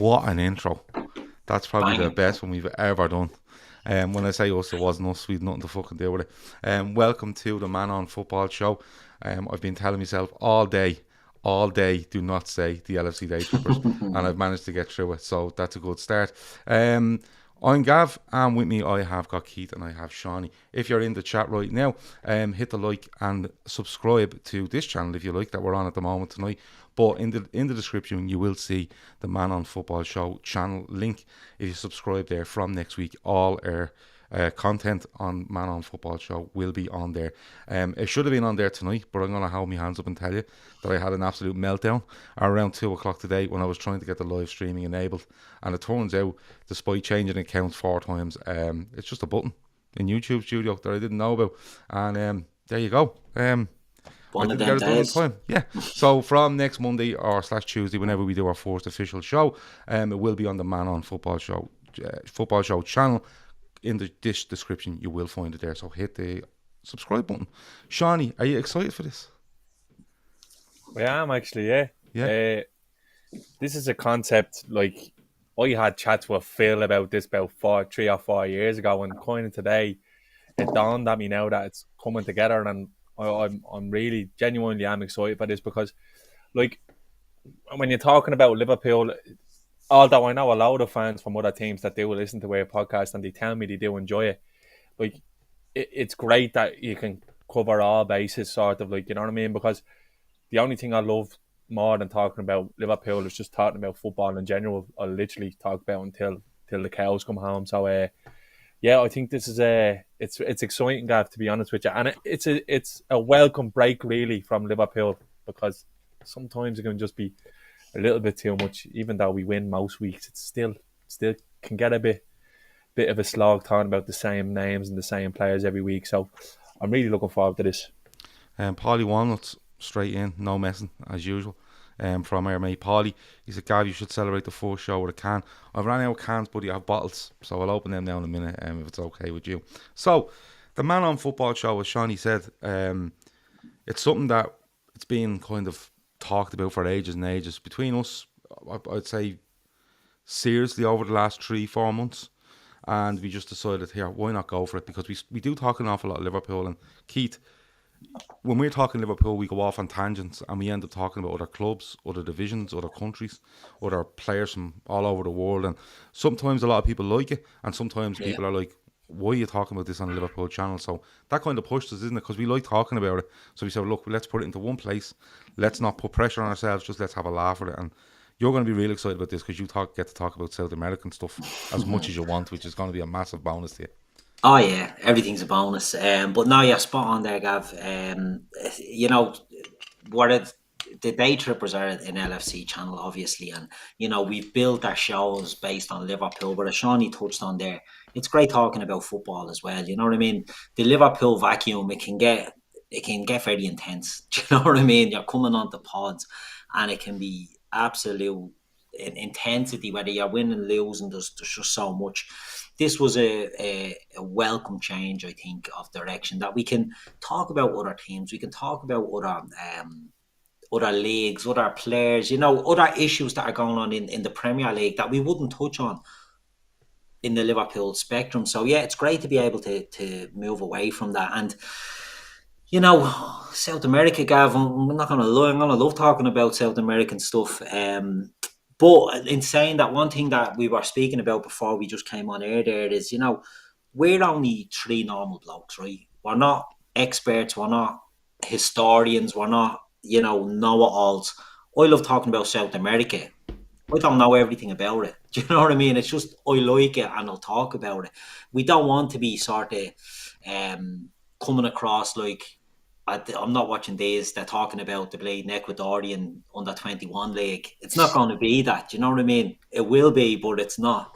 What an intro. That's probably the Banging. best one we've ever done. When I say us, it wasn't us. We'd nothing to fucking do with it. Welcome to the Man on Football show. I've been telling myself all day, do not say the LFC Day Trippers, and I've managed to get through it, so that's a good start. I'm Gav, and with me I have got Keith and I have Shawnee. If you're in the chat right now, hit the like and subscribe to this channel if you like that we're on at the moment tonight. But in the description you will see the Man on Football show channel link. If you subscribe there from next week, all our content on Man on Football show will be on there. It should have been on there tonight, but I'm going to hold my hands up and tell you that I had an absolute meltdown around 2 o'clock today when I was trying to get the live streaming enabled, and it turns out, despite changing accounts 4 times, it's just a button in YouTube Studio that I didn't know about, and there you go. One I of didn't them get it done in days. time. Yeah. So from next Monday or / Tuesday, whenever we do our first official show, it will be on the Man on Football show channel. In the description, you will find it there. So hit the subscribe button. Shawnee, are you excited for this? I am actually, yeah. Yeah. This is a concept, like, I had chats with Phil about this about 3 or 4 years ago, and kind of today it dawned on me now that it's coming together, and I'm really genuinely am excited for this because, like, when you're talking about Liverpool, although I know a lot of fans from other teams that do listen to our podcast and they tell me they do enjoy it, like, it's great that you can cover all bases, sort of, like, you know what I mean? Because the only thing I love more than talking about Liverpool is just talking about football in general. I'll literally talk about until the cows come home. So yeah, I think this is it's exciting, Gav, to be honest with you, and it's a welcome break really from Liverpool, because sometimes it can just be a little bit too much. Even though we win most weeks, it's still can get a bit of a slog talking about the same names and the same players every week. So I'm really looking forward to this. Paulie Walnuts straight in, no messing as usual. From our mate Paulie, he said, Gav, you should celebrate the first show with a can. I've ran out of cans, buddy. I have bottles, so I'll open them now in a minute, if it's okay with you. So the Man on Football show, as Shawnee said, it's something that it's been kind of talked about for ages and ages between us. I'd say seriously over the last 3-4 months, and we just decided, here, why not go for it? Because we do talk an awful lot of Liverpool, and Keith, when we're talking Liverpool, we go off on tangents and we end up talking about other clubs, other divisions, other countries, other players from all over the world. And sometimes a lot of people like it, and sometimes people are like, why are you talking about this on the Liverpool channel? So that kind of pushed us, isn't it? Because we like talking about it. So we said, look, let's put it into one place. Let's not put pressure on ourselves. Just let's have a laugh at it. And you're going to be really excited about this because you get to talk about South American stuff as much as you want, which is going to be a massive bonus to you. Oh yeah, everything's a bonus. But no, you're spot on there, Gav. You know what? The day trippers are an LFC channel, obviously, and you know we've built our shows based on Liverpool. But as Shawnee touched on there, it's great talking about football as well. You know what I mean? The Liverpool vacuum, it can get very intense. Do you know what I mean? You're coming on the pods, and it can be absolute intensity, whether you're winning, losing. There's just so much. This was a welcome change, I think, of direction, that we can talk about other teams, we can talk about other leagues, other players, you know, other issues that are going on in the Premier League that we wouldn't touch on in the Liverpool spectrum. So yeah, it's great to be able to move away from that. And you know, South America, Gav, I'm not going to lie, I'm going to love talking about South American stuff. But in saying that, one thing that we were speaking about before we just came on air there is, you know, we're only 3 normal blokes, right? We're not experts, we're not historians, we're not, you know-it-alls. I love talking about South America. I don't know everything about it. Do you know what I mean? It's just, I like it and I'll talk about it. We don't want to be sort of coming across like, I'm not watching these. They're talking about the bleeding Ecuadorian under 21 league. It's not going to be that. You know what I mean? It will be, but it's not.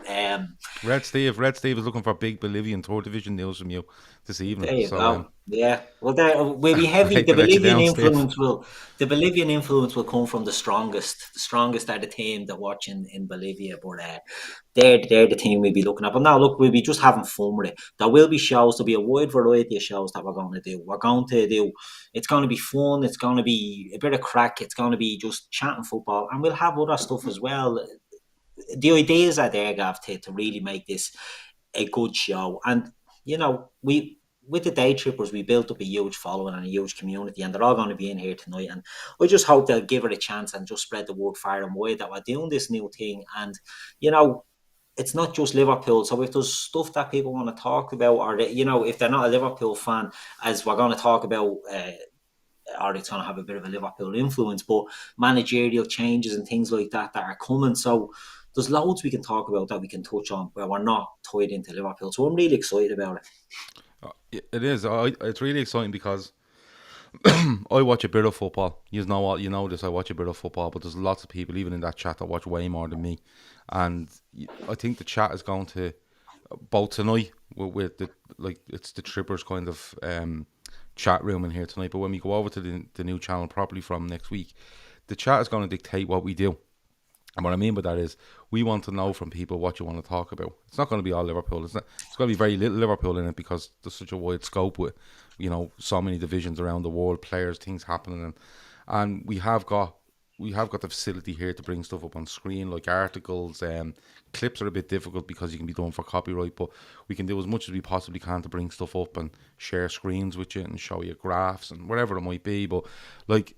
Red Steve is looking for big Bolivian third division news from you this evening. There you so, go. Yeah. Well, there will be heavy. hate The to let you Bolivian down, influence will. The Bolivian influence will come from the strongest. The strongest are the team that watch in Bolivia. But they're the team we'll be looking at. But now, look, we'll be just having fun with it. There will be shows. There'll be a wide variety of shows that we're going to do. We're going to do. It's going to be fun. It's going to be a bit of crack. It's going to be just chatting football, and we'll have other stuff as well. the ideas are there, Gav, to really make this a good show. And, with the day trippers, we built up a huge following and a huge community, and they're all going to be in here tonight. And I just hope they'll give it a chance and just spread the word far and wide that we're doing this new thing. And, it's not just Liverpool. So if there's stuff that people want to talk about, or, if they're not a Liverpool fan, as we're going to talk about, or it's going to have a bit of a Liverpool influence, but managerial changes and things like that are coming. So there's loads we can talk about that we can touch on where we're not tied into Liverpool. So I'm really excited about it. It is. It's really exciting because I watch a bit of football. You know what? You know this. I watch a bit of football, but there's lots of people, even in that chat, that watch way more than me. And I think the chat is going to, both tonight with the, like, it's the Trippers kind of chat room in here tonight. But when we go over to the new channel properly from next week, the chat is going to dictate what we do. And what I mean by that is, we want to know from people what you want to talk about. It's not going to be all Liverpool. It's going to be very little Liverpool in it because there's such a wide scope with, so many divisions around the world, players, things happening, and we have got the facility here to bring stuff up on screen, like articles. Clips are a bit difficult because you can be done for copyright, but we can do as much as we possibly can to bring stuff up and share screens with you and show you graphs and whatever it might be. But like,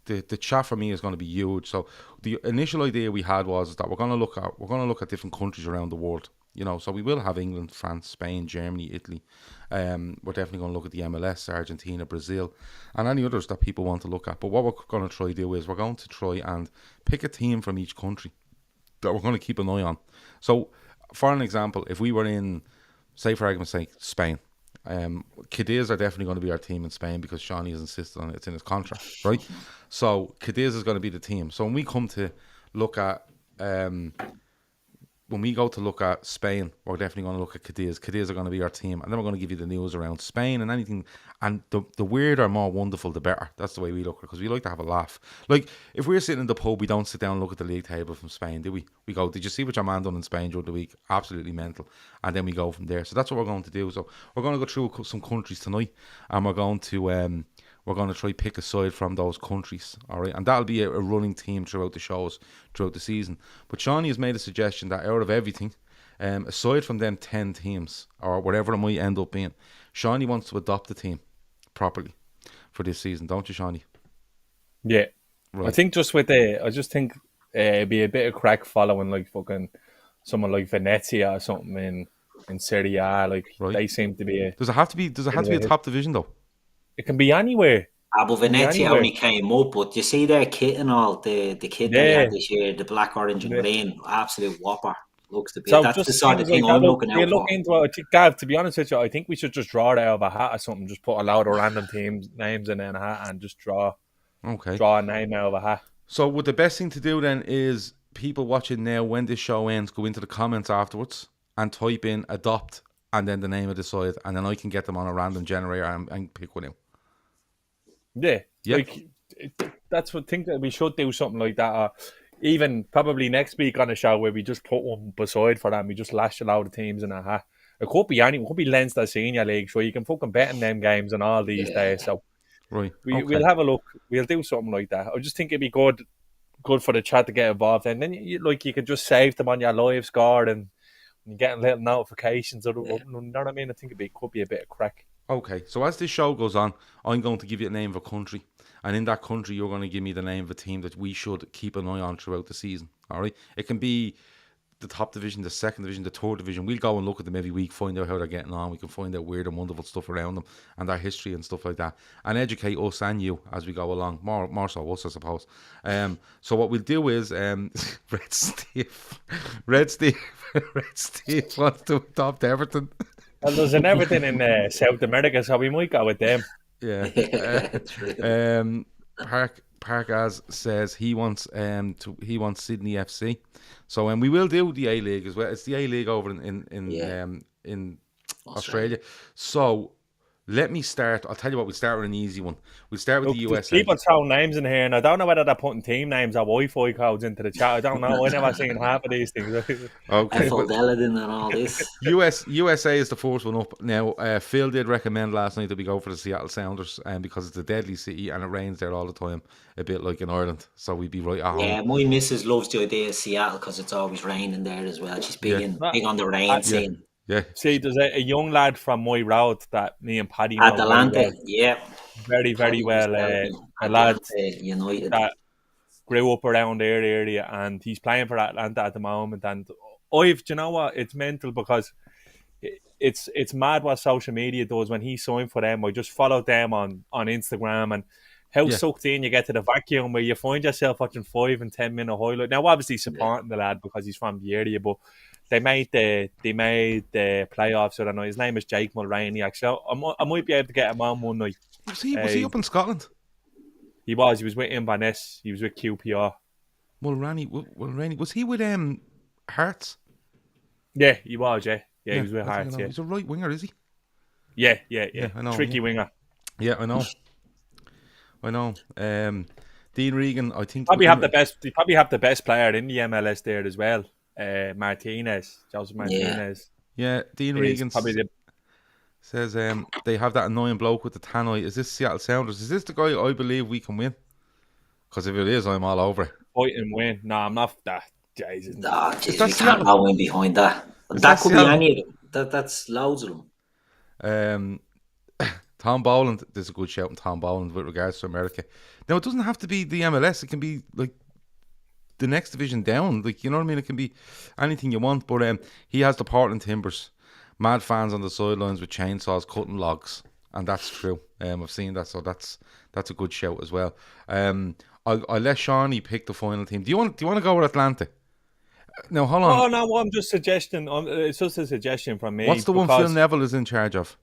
the chat for me is going to be huge. So the initial idea we had was that we're going to look at different countries around the world. So we will have England, France, Spain, Germany, Italy. We're definitely going to look at the MLS, Argentina, Brazil, and any others that people want to look at. But what we're going to try to do is we're going to try and pick a team from each country that we're going to keep an eye on. So, for an example, if we were in, say for argument's sake, Spain, Cadiz are definitely going to be our team in Spain because Shawnee has insisted on it. It's in his contract, right? So Cadiz is going to be the team. So when we come to look at when we go to look at Spain, we're definitely going to look at Cadiz. Cadiz are going to be our team, and then we're going to give you the news around Spain and anything. And the weirder, more wonderful, the better. That's the way we look at it, because we like to have a laugh. Like, if we're sitting in the pub, we don't sit down and look at the league table from Spain, do we? We go, did you see what your man done in Spain during the week? Absolutely mental. And then we go from there. So that's what we're going to do. So we're going to go through some countries tonight, and we're going to try pick a side from those countries, all right? And that'll be a running theme throughout the shows, throughout the season. But Shawnee has made a suggestion that out of everything, aside from them 10 teams, or whatever it might end up being, Shawnee wants to adopt a team properly for this season, don't you, Shawnee? Yeah. Right. I think it'd be a bit of crack following, like, fucking someone like Venezia or something in Serie A. Like, Right. They seem to be Does it have to be a top division, though? It can be anywhere. But Venezia only came up, but you see their kit and all, the kit they had this year, the black, orange and green, absolute whopper. Looks to be. So that's the sort of thing I'm looking out for. Into it. Gav, to be honest with you, I think we should just draw it out of a hat or something. Just put a load of random teams' names in a hat and just draw a name out of a hat. So would the best thing to do then is people watching now, when this show ends, go into the comments afterwards and type in adopt and then the name of the side, and then I can get them on a random generator and pick one out. Yeah. Like, that's what I think that we should do something like that. Or even probably next week on a show where we just put one beside for them. We just lash a load of teams in a hat. It could be it could be Leinster Senior League, so you can fucking bet in them games and all these days. So we'll have a look. We'll do something like that. I just think it'd be good for the chat to get involved, and then you can just save them on your live score and you're getting little notifications. You know what I mean? I think it could be a bit of crack. Okay, so as this show goes on, I'm going to give you the name of a country, and in that country you're going to give me the name of a team that we should keep an eye on throughout the season. All right, it can be the top division, the second division, the third division. We'll go and look at them every week, find out how they're getting on. We can find out weird and wonderful stuff around them and their history and stuff like that, and educate us and you as we go along. More so us, I suppose. So what we'll do is Red Steve wants to adopt Everton. Well, there's an Everton in South America, so we might go with them. Yeah. Park as says he wants Sydney FC. So we will do the A League as well. It's the A League over in Australia. So Let me start. I'll tell you what. We'll start with an easy one. We'll start with the USA. People throwing names in here, and I don't know whether they're putting team names or Wi-Fi codes into the chat. I don't know. I never seen half of these things. Okay. Deladin and all this. USA is the first one up. Now, Phil did recommend last night that we go for the Seattle Sounders, because it's a deadly city and it rains there all the time, a bit like in Ireland. So we'd be right at home. Yeah, my missus loves the idea of Seattle because it's always raining there as well. She's big on the rain scene. Yeah. See, there's a young lad from my road that me and Paddy know Atalanta, very, very well. A lad United that grew up around their area, and he's playing for Atlanta at the moment. And do you know what? It's mental because it's mad what social media does. When he signed for them, I just followed them on Instagram, and how sucked in you get to the vacuum where you find yourself watching 5 and 10 minute highlight. Now, obviously supporting the lad because he's from the area, but they made the playoffs. I don't know. His name is Jake Mulroney. Actually, I might be able to get him on one night. Was he up in Scotland? He was with Inverness. He was with QPR. Mulroney. Was he with Hearts? Yeah, he was. Yeah, he was with Hearts. Yeah, he's a right winger, is he? Yeah. I know, Tricky winger. Yeah, I know. Dean Regan, I think They probably have the best player in the MLS there as well. Joseph Martinez. Yeah, Dean Regan says they have that annoying bloke with the tan eye. Is this Seattle Sounders? Is this the guy I believe we can win? Because if it is, I'm all over it. Fight and win. No, I'm not that. Jesus. No, we can't go in behind that. That could be any of them. That's loads of them. Tom Boland, there's a good shout on Tom Boland with regards to America. Now, it doesn't have to be the MLS. It can be like the next division down. Like, you know what I mean? It can be anything you want. But he has the Portland Timbers. Mad fans on the sidelines with chainsaws cutting logs. And that's true. I've seen that. So that's a good shout as well. I'll let Shawnee pick the final team. Do you want to go with Atlanta? No, hold on. Oh, no, I'm just suggesting. It's just a suggestion from me. What's the one Phil Neville is in charge of?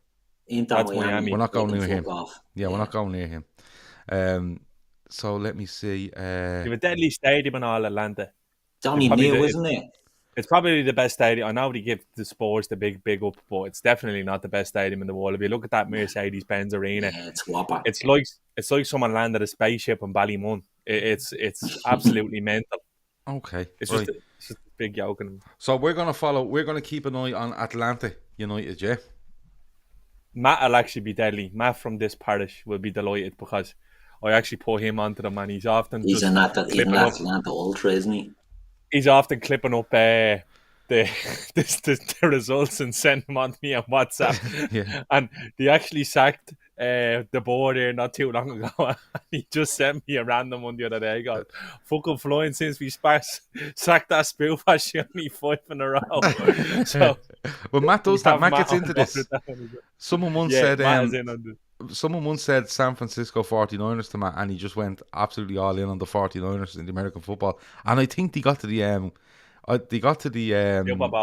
That's Miami. We're not going near him. Yeah, we're not going near him. So let me see. You have a deadly stadium in all Atlanta. It's only new, isn't it? It's probably the best stadium. I know they give the Spurs the big up, but it's definitely not the best stadium in the world. If you look at that Mercedes-Benz Arena, it's whopper. It's like someone landed a spaceship in Ballymun. It's absolutely mental. Okay, it's just a big yoke. So we're gonna keep an eye on Atlanta United, yeah. Matt will actually be deadly. Matt from this parish will be delighted because I actually put him onto them, and he's often an Atlanta Ultra, isn't he? He's often clipping up the results and sending them on to me on WhatsApp. Yeah. And they actually sacked the board here not too long ago. And he just sent me a random one the other day. He goes, fucking flying since we sacked that spoof actually only 5 in a row. So well, Matt does that. Matt gets into this. Someone once said San Francisco 49ers to Matt, and he just went absolutely all in on the 49ers in the American football. And I think they got to the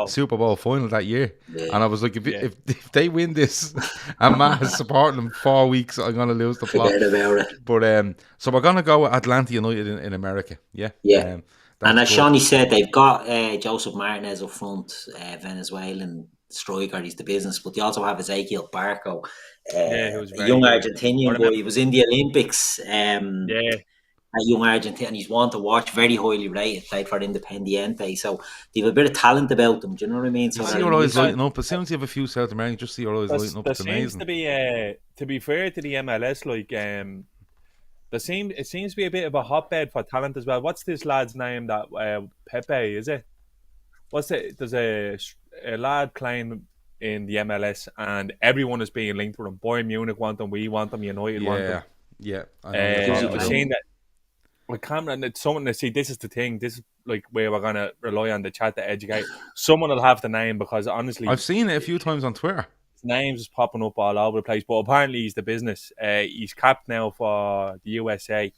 Super Bowl final that year. Yeah. And I was like, if they win this and Matt is supporting them 4 weeks, I'm going to lose the plot. But so we're going to go with Atlanta United in America. Yeah. Yeah. And as Shawnee said, they've got Joseph Martinez up front, Venezuelan striker. He's the business, but they also have Ezequiel Barco, a young Argentinian boy. He was in the Olympics. A young Argentinian, he's one to watch, very highly rated, played for Independiente. So they have a bit of talent about them. Do you know what I mean? So see your eyes lighting up. As soon as you have a few South Americans, just see your eyes lighting up. It's amazing. To be fair to the MLS, like it seems to be a bit of a hotbed for talent as well. What's this lad's name? That Pepe, is it? What's it? There's a lad playing in the MLS, and everyone is being linked with him. Bayern Munich want them, we want them, United want them. Yeah. I've seen that. With Cameron, it's someone to see. This is the thing. This is like where we're gonna rely on the chat to educate. Someone will have the name because honestly, I've seen it a few times on Twitter. His name's just popping up all over the place. But apparently, he's the business. He's capped now for the USA. Do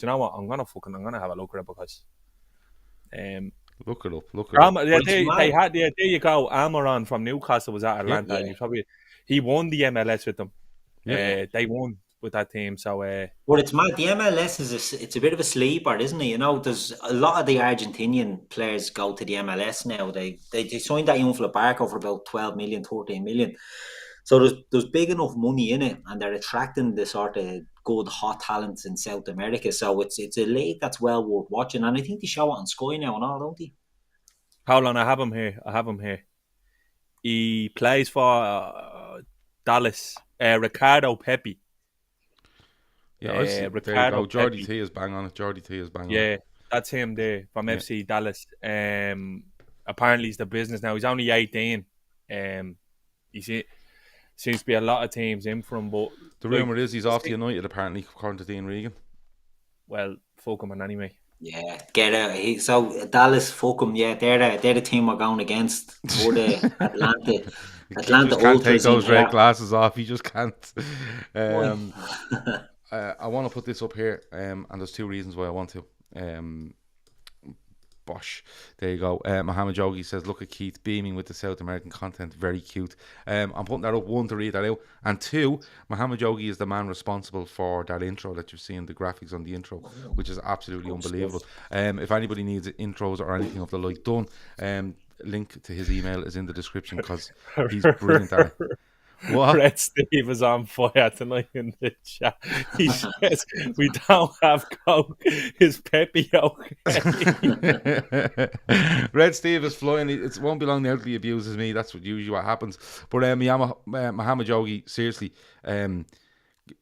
you know what? I'm gonna have a look at it because. Look it up. There you go. Amaran from Newcastle was at Atlanta. Yeah. And he won the MLS with them. Yeah. They won with that team, so but it's mad. The MLS it's a bit of a sleeper, isn't it? You know, there's a lot of the Argentinian players go to the MLS now. They signed that young fella Barco for about 12 million, 14 million. So there's big enough money in it, and they're attracting the sort of good hot talents in South America. So it's a league that's well worth watching, and I think they show it on Sky now and all, don't they? Hold on, I have him here. He plays for Dallas. Ricardo Pepi. Yeah, there you Ricardo go. Jordy Pepi. T is bang on it. Yeah, that's him there from FC Dallas. Apparently he's the business now. He's only 18. Seems to be a lot of teams in for him, but the rumour is he's off to United apparently, according to Dean Regan. Well, fuck him anyway. Yeah, get out. So Dallas, fuck them. Yeah, they're the team we're going against. Or the Atlanta. You just can't take those red glasses off. You just can't. I want to put this up here, and there's two reasons why I want to. Bosh, there you go. Mohammed Jogee says, look at Keith beaming with the South American content, very cute. I'm putting that up, one, to read that out, and two, Mohammed Jogee is the man responsible for that intro that you've seen, the graphics on the intro, which is absolutely unbelievable. If anybody needs intros or anything of the like done, link to his email is in the description, because he's brilliant at it. What? Red Steve is on fire tonight in the chat. He says, we don't have Coke. Is Pepe okay? Red Steve is flying. It won't be long now till he abuses me. That's usually what happens. But Mohammed Jogee, seriously,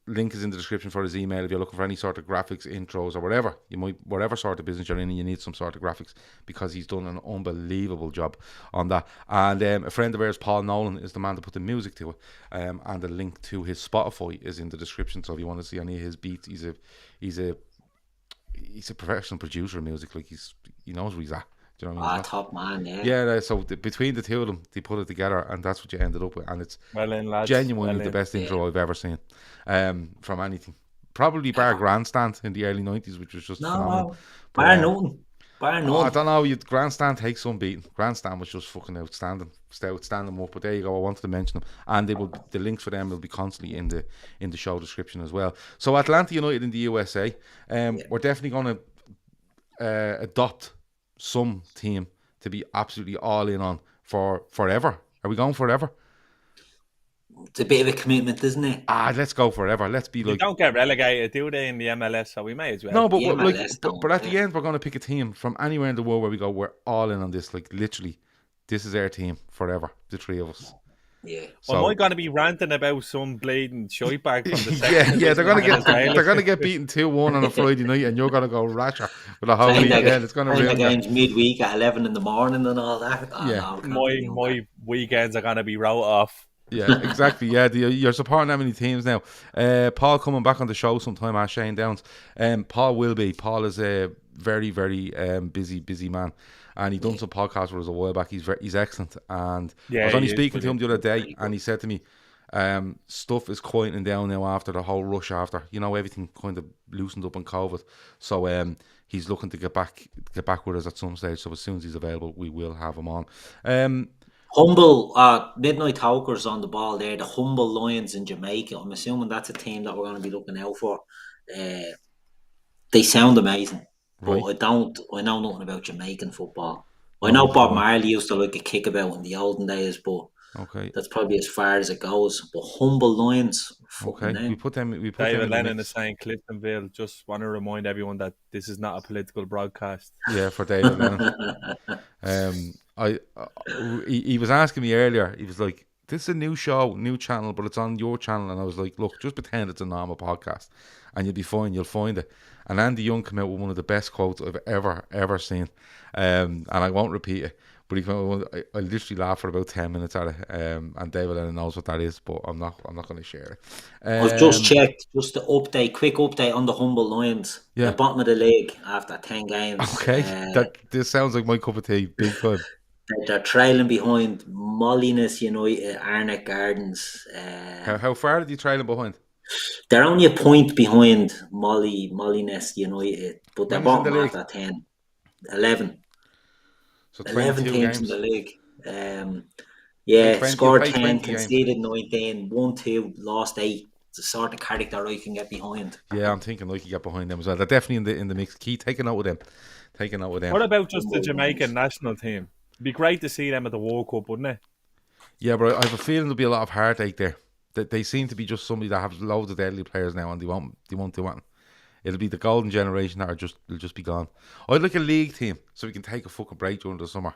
link is in the description for his email if you're looking for any sort of graphics, intros, or whatever sort of business you're in and you need some sort of graphics, because he's done an unbelievable job on that. And a friend of ours, Paul Nolan, is the man to put the music to it, and the link to his Spotify is in the description. So if you want to see any of his beats, he's a professional producer of music. Like, he knows where he's at. Do you know what I mean? Top man, yeah. Yeah, so between the two of them, they put it together, and that's what you ended up with. And it's genuinely the best intro I've ever seen from anything. Probably bar Grandstand in the early 90s, which was just phenomenal. Bar none. I don't know, Grandstand takes some beating. Grandstand was just fucking outstanding up. But there you go, I wanted to mention them. And the links for them will be constantly in the show description as well. So Atlanta United in the USA, we're definitely going to adopt some team to be absolutely all in on for forever. Are we going forever? It's a bit of a commitment, isn't it? Let's go forever. Let's be like, they don't get relegated, do they, in the MLS? So we may as well. No, but at the end, we're going to pick a team from anywhere in the world where we go, we're all in on this. Like, literally, this is our team forever. The three of us. Yeah. So, am I going to be ranting about some bleeding shite bag from the second? Yeah, they're going to get beaten 2-1 on a Friday night, and you're going to go rasher for the whole weekend. It's going to ruin games midweek at 11 in the morning and all that. My weekends are going to be wrote off. Yeah, exactly. Yeah, you're supporting that many teams now. Paul coming back on the show sometime as Shane Downs. Paul is a very, very busy man. And he done some podcasts with us a while back. He's excellent. And I was only speaking to him the other day, and he said to me, stuff is quieting down now after the whole rush, after everything kind of loosened up on COVID. So he's looking to get back with us at some stage. So as soon as he's available, we will have him on. Humble Midnight Hawkers on the ball there. The Humble Lions in Jamaica. I'm assuming that's a team that we're going to be looking out for. They sound amazing. But right. I know nothing about Jamaican football. I know Bob Marley used to like a kickabout in the olden days, but that's probably as far as it goes. But Humble Lions, we put them. David Lennon is saying Cliftonville. Just want to remind everyone that this is not a political broadcast. Yeah, for David Lennon. He was asking me earlier. He was like, "This is a new show, new channel, but it's on your channel." And I was like, "Look, just pretend it's a normal podcast, and you'll be fine. You'll find it." And Andy Young came out with one of the best quotes I've ever seen, and I won't repeat it. But I literally laughed for about 10 minutes at it. And David Lennon knows what that is, but I'm not going to share it. I've just checked, just the quick update on the Humble Lions. Yeah. The bottom of the league after 10 games. Okay, this sounds like my cup of tea, big time. They're trailing behind Moliness United, Arnett Gardens. How far are they trailing behind? They're only a point behind Moliness United, but they're bottom after 10. 11. So 11 teams games in the league. 20, Scored 10, conceded 19, 1-2, lost 8. It's the sort of character I can get behind. Yeah, I'm thinking I can get behind them as well. They're definitely in the mix. Keep taking out with them. What about just the Jamaican national team? It'd be great to see them at the World Cup, wouldn't it? Yeah, but I have a feeling there'll be a lot of heartache there. They seem to be just somebody that have loads of deadly players now, and they won't do it. It'll be the golden generation that will just be gone. I'd like a league team so we can take a fucking break during the summer.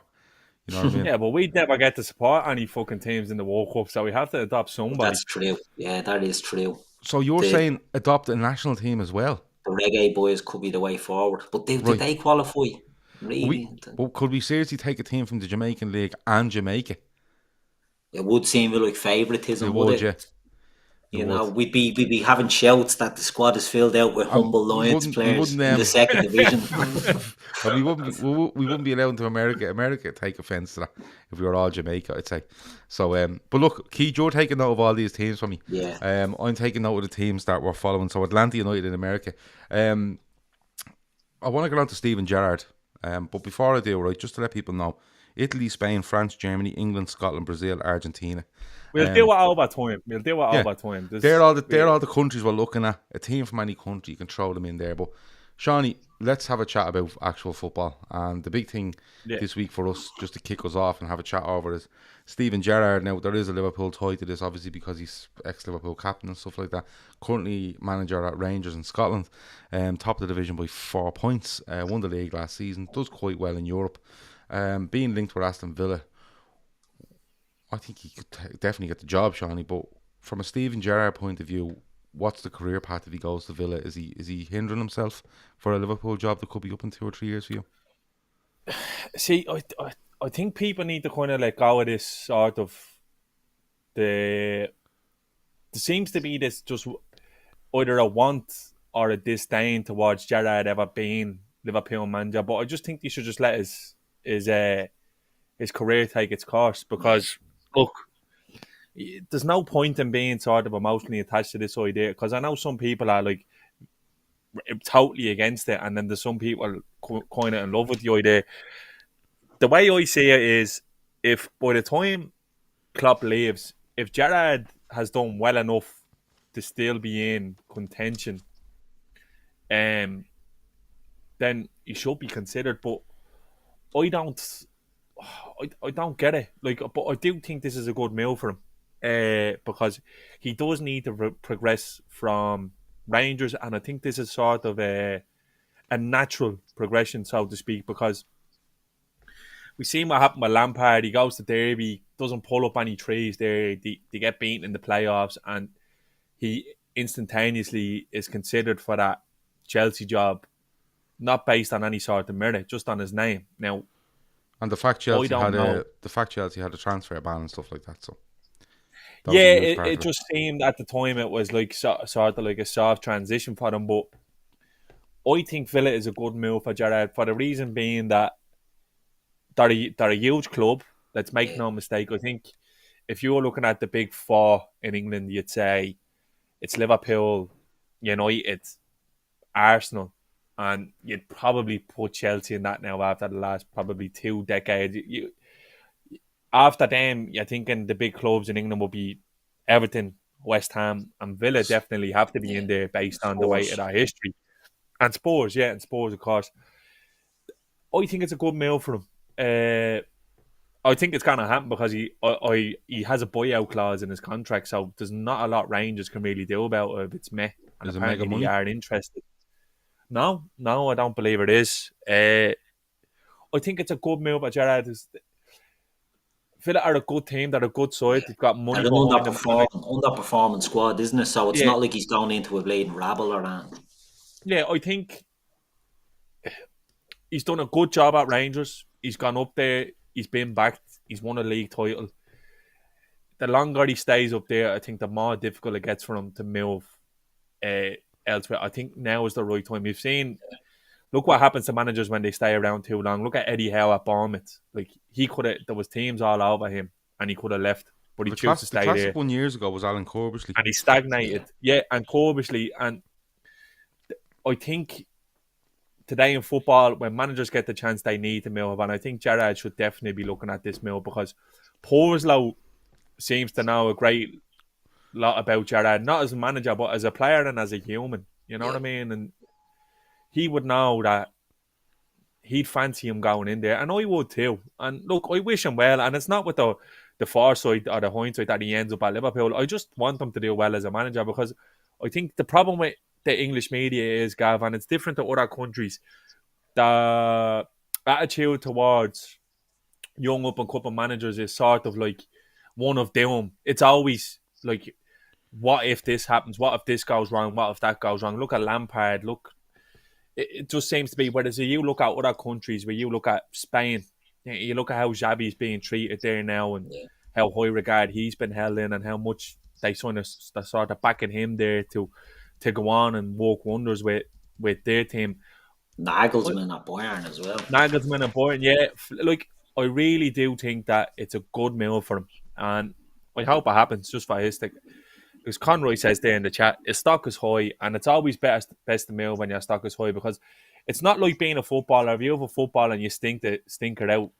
You know what I mean? Yeah, but we never get to support any fucking teams in the World Cup, so we have to adopt somebody. That's true. Yeah, that is true. So you're saying adopt a national team as well? The reggae boys could be the way forward, but did they qualify? Really? But could we seriously take a team from the Jamaican league and Jamaica? It would seem like favouritism, It would would, it? yeah. You know, we'd be having shouts that the squad is filled out with humble Lions players in the second division. And we wouldn't be allowed to America. America take offence to that if we were all Jamaica, I'd say. So, but look, Keith, you're taking note of all these teams for me. Yeah. I'm taking note of the teams that we're following. So Atlanta United in America. I want to go on to Steven Gerrard. But before I do, right, just to let people know, Italy, Spain, France, Germany, England, Scotland, Brazil, Argentina. We'll do it over time. They're all the countries we're looking at. A team from any country, you can throw them in there. But Shawnee, let's have a chat about actual football. And the big thing this week for us, just to kick us off and have a chat over, is Steven Gerrard. Now, there is a Liverpool tie to this, obviously, because he's ex-Liverpool captain and stuff like that. Currently manager at Rangers in Scotland. Top of the division by 4 points. Won the league last season. Does quite well in Europe. Being linked with Aston Villa, I think he could definitely get the job, Shawnee. But from a Steven Gerrard point of view, what's the career path if he goes to Villa? Is he hindering himself for a Liverpool job that could be up in 2 or 3 years for you? See, I think people need to kind of let go of this sort of there seems to be this just either a want or a disdain towards Gerrard ever being Liverpool manager. But I just think you should just let his career take its course, because look, there's no point in being sort of emotionally attached to this idea, because I know some people are like totally against it, and then there's some people kind of in love with the idea. The way I see it is, if by the time Klopp leaves, if Gerrard has done well enough to still be in contention, then he should be considered. But I don't get it. But I do think this is a good move for him, because he does need to progress from Rangers, and I think this is sort of a natural progression, so to speak, because we've seen what happened with Lampard. He goes to Derby, doesn't pull up any trees there. They get beaten in the playoffs, and he instantaneously is considered for that Chelsea job, not based on any sort of merit, just on his name. Now, and the fact Chelsea had a transfer ban and stuff like that. So yeah, it just seemed at the time it was like sort of like a soft transition for him. But I think Villa is a good move for Gerrard, for the reason being that they're a huge club. Let's make no mistake. I think if you were looking at the big four in England, you'd say it's Liverpool, United, Arsenal, and you'd probably put Chelsea in that now after the last probably 2 decades. After them, you're thinking the big clubs in England will be Everton, West Ham, and Villa definitely have to be in there based on the weight of their history. And Spurs, of course. I think it's a good move for him. I think it's going to happen because he has a buyout clause in his contract, so there's not a lot Rangers can really do about it if it's meh. And is apparently they aren't interested. No, I don't believe it is. I think it's a good move by Gerrard. Villa are a good team. They're a good side. They've got money behind them. Underperforming squad, isn't it? So it's not like he's going into a bleeding rabble or anything. Yeah, I think he's done a good job at Rangers. He's gone up there. He's been back. He's won a league title. The longer he stays up there, I think the more difficult it gets for him to move elsewhere. I think now is the right time. We've seen, look what happens to managers when they stay around too long. Look at Eddie Howe at Bournemouth. Like, there was teams all over him, and he could have left, but he chose to stay there. The classic 1 year ago was Alan Corbishley, and he stagnated. Yeah, and Corbishley, and I think today in football, when managers get the chance, they need to move, and I think Gerrard should definitely be looking at this move, because Porslow seems to know a great lot about Gerrard, not as a manager, but as a player and as a human. You know what I mean? And he would know that he'd fancy him going in there, and I would too. And look, I wish him well, and it's not with the the foresight or the hindsight that he ends up at Liverpool. I just want him to do well as a manager, because I think the problem with the English media is, Gav, and it's different to other countries, the attitude towards young up-and-coming managers is sort of like one of doom. It's always like, what if this happens? What if this goes wrong? What if that goes wrong? Look at Lampard. It just seems to be, whereas you look at other countries, where you look at Spain, you look at how Xavi's being treated there now, and how high regard he's been held in, and how much they sort of backing him there to go on and work wonders with their team. Nagelsmann at Bayern as well. Nagelsmann at Bayern, yeah. Like, I really do think that it's a good move for him, and I hope it happens just for his sake. Because Conroy says there in the chat, his stock is high, and it's always best to move when your stock is high, because it's not like being a footballer. If you have a football and you stinker out,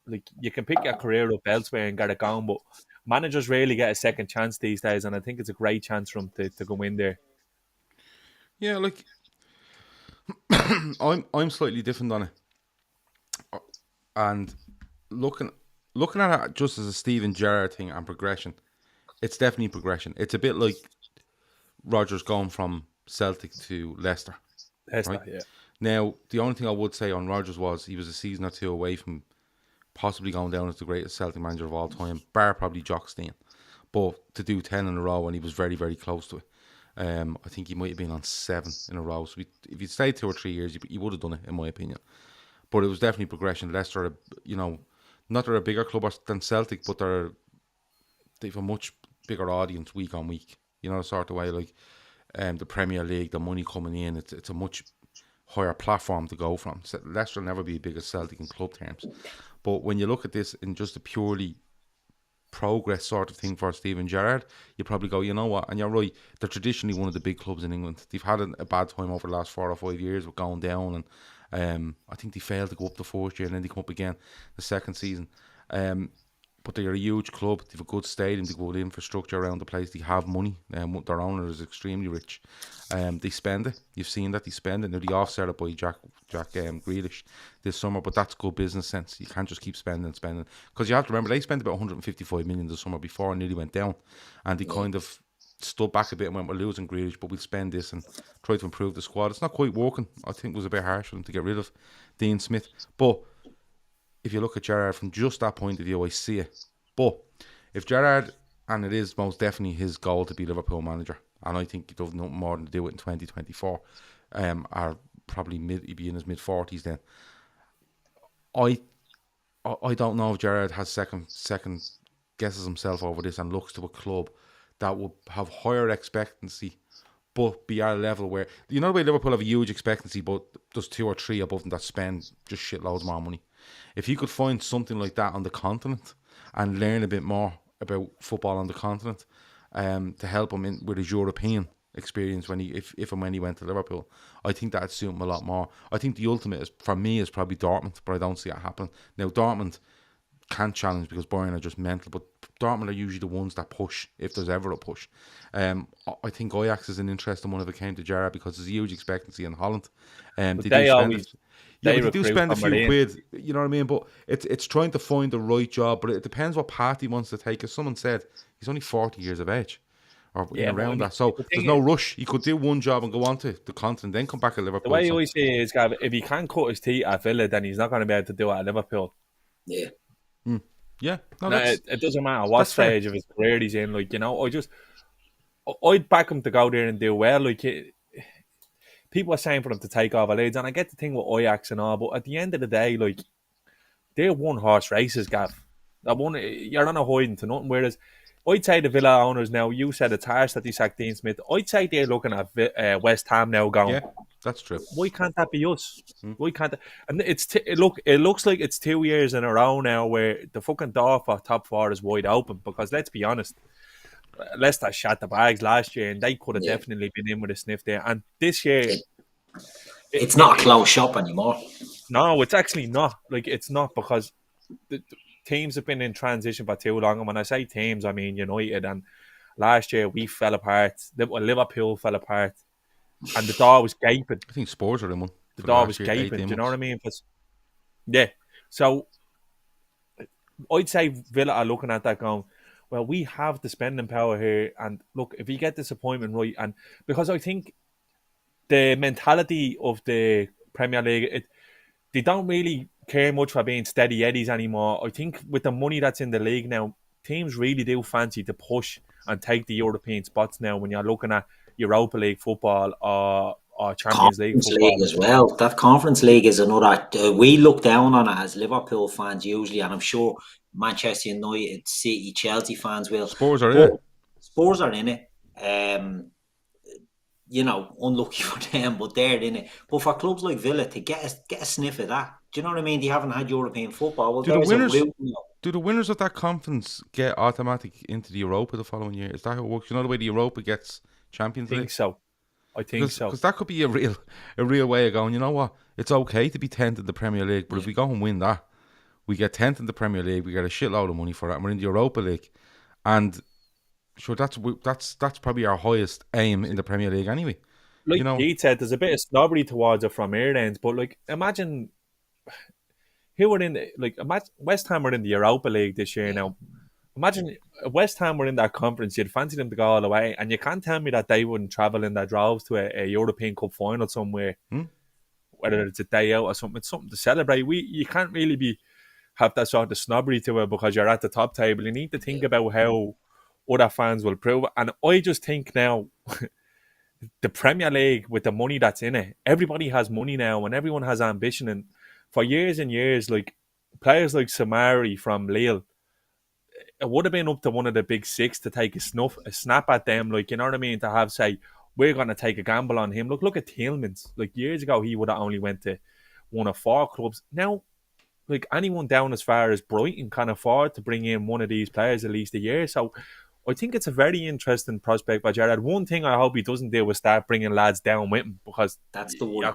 like, you can pick your career up elsewhere and get it going, but managers rarely get a second chance these days, and I think it's a great chance for him to go in there. Yeah, like, I'm slightly different on it, and looking at it just as a Steven Gerrard thing and progression. It's definitely progression. It's a bit like Rodgers going from Celtic to Leicester. Right? Yeah. Now, the only thing I would say on Rodgers was he was a season or two away from possibly going down as the greatest Celtic manager of all time, bar probably Jock Stein. But to do 10 in a row, and he was very, very close to it. I think he might have been on 7 in a row. So if he'd stayed 2 or 3 years, he would have done it, in my opinion. But it was definitely progression. Leicester, not they're a bigger club than Celtic, but they've a much bigger audience week on week. You know, the sort of way, like, the Premier League, the money coming in, it's a much higher platform to go from. So Leicester will never be as big as Celtic in club terms. But when you look at this in just a purely progress sort of thing for Steven Gerrard, you probably go, you know what, and you're right, they're traditionally one of the big clubs in England. They've had a bad time over the last 4 or 5 years with going down, and I think they failed to go up the first year, and then they come up again the second season. But they're a huge club. They have a good stadium. They have good infrastructure around the place. They have money. Their owner is extremely rich. They spend it. You've seen that they spend it. Now they offset it by Jack Grealish this summer, but that's good business sense. You can't just keep spending, because you have to remember they spent about 155 million this summer before and nearly went down, and they kind of stood back a bit and went, we're losing Grealish, but we'll spend this and try to improve the squad. It's not quite working. I think it was a bit harsh for them to get rid of Dean Smith, but if you look at Gerrard from just that point of view, I see it. But if Gerrard, and it is most definitely his goal to be Liverpool manager, and I think he does nothing more than to do it in 2024, or probably he'd be in his mid-40s then. I don't know if Gerrard has second guesses himself over this and looks to a club that will have higher expectancy, but be at a level where, you know the way Liverpool have a huge expectancy, but there's 2 or 3 above them that spend just shitloads more money. If he could find something like that on the continent and learn a bit more about football on the continent, to help him with his European experience if and when he went to Liverpool, I think that'd suit him a lot more. I think the ultimate for me is probably Dortmund, but I don't see it happening. Now Dortmund can't challenge because Bayern are just mental, but Dortmund are usually the ones that push, if there's ever a push. I think Ajax is an interesting one if it came to Gerrard, because there's a huge expectancy in Holland. They do spend a few quid, you know what I mean? But it's trying to find the right job, but it depends what path he wants to take. As someone said, he's only 40 years of age, or around that. So there's no rush. He could do one job and go on to the continent, then come back to Liverpool. The way I always say is, Gav, if he can't cut his teeth at Villa, then he's not going to be able to do it at Liverpool. Yeah. Yeah. No, it doesn't matter what stage of his career he's in. Like, you know, I'd back him to go there and do well. Like, people are saying for him to take over leads, and I get the thing with Ajax and all, but at the end of the day, like, they're one-horse races, Gav. You're not hiding to nothing. Whereas I'd say the Villa owners now, you said it's harsh that they sacked Dean Smith. I'd say they're looking at West Ham now going, yeah, that's true. Why can't that be us? Why can't that? And it looks like it's 2 years in a row now where the fucking door for top 4 is wide open, because let's be honest, Leicester shot the bags last year, and they could have definitely been in with a sniff there. And this year, it's not a closed shop anymore. No, it's actually not. Like, it's not, because the teams have been in transition for too long. And when I say teams, I mean United. And last year we fell apart. Liverpool fell apart, and the door was gaping. I think Spurs are in one. The door was gaping. Do you know what I mean? Yeah. So I'd say Villa are looking at that going, well, we have the spending power here, and look, if you get this appointment right, and because I think the mentality of the Premier League, they don't really care much for being steady eddies anymore. I think with the money that's in the league now, teams really do fancy to push and take the European spots now when you're looking at Europa League football or Champions League Conference League football. as well. That Conference League is another. We look down on it as Liverpool fans usually, and I'm sure Manchester United, City, Chelsea fans will. Spurs are in it. Spurs are in it. Unlucky for them, but they're in it. But for clubs like Villa to get a sniff of that, do you know what I mean? They haven't had European football. Well, Do the winners of that conference get automatic into the Europa the following year? Is that how it works? You know the way the Europa gets Champions League? I think so. Because that could be a real way of going, you know what? It's okay to be 10th in the Premier League, but if we go and win that, we get 10th in the Premier League, we get a shitload of money for it, and we're in the Europa League. And sure, that's probably our highest aim in the Premier League anyway. Like he said, there's a bit of snobbery towards it from our ends, but like imagine who were in West Ham were in the Europa League this year now. Imagine West Ham were in that conference, you'd fancy them to go all the way, and you can't tell me that they wouldn't travel in their droves to a European Cup final somewhere, whether it's a day out or something. It's something to celebrate. You can't really have that sort of snobbery to it because you're at the top table. You need to think about how other fans will prove it. And I just think now, the Premier League, with the money that's in it, everybody has money now and everyone has ambition. And for years and years, like players like Samari from Lille, it would have been up to one of the big six to take a snap at them, like, you know what I mean, to have, say, we're going to take a gamble on him. Look at Tillmans. Like, years ago, he would have only went to one of 4 clubs. Now, like, anyone down as far as Brighton can afford to bring in one of these players at least a year. So I think it's a very interesting prospect by Gerrard. One thing I hope he doesn't do is start bringing lads down with him, because that's the one.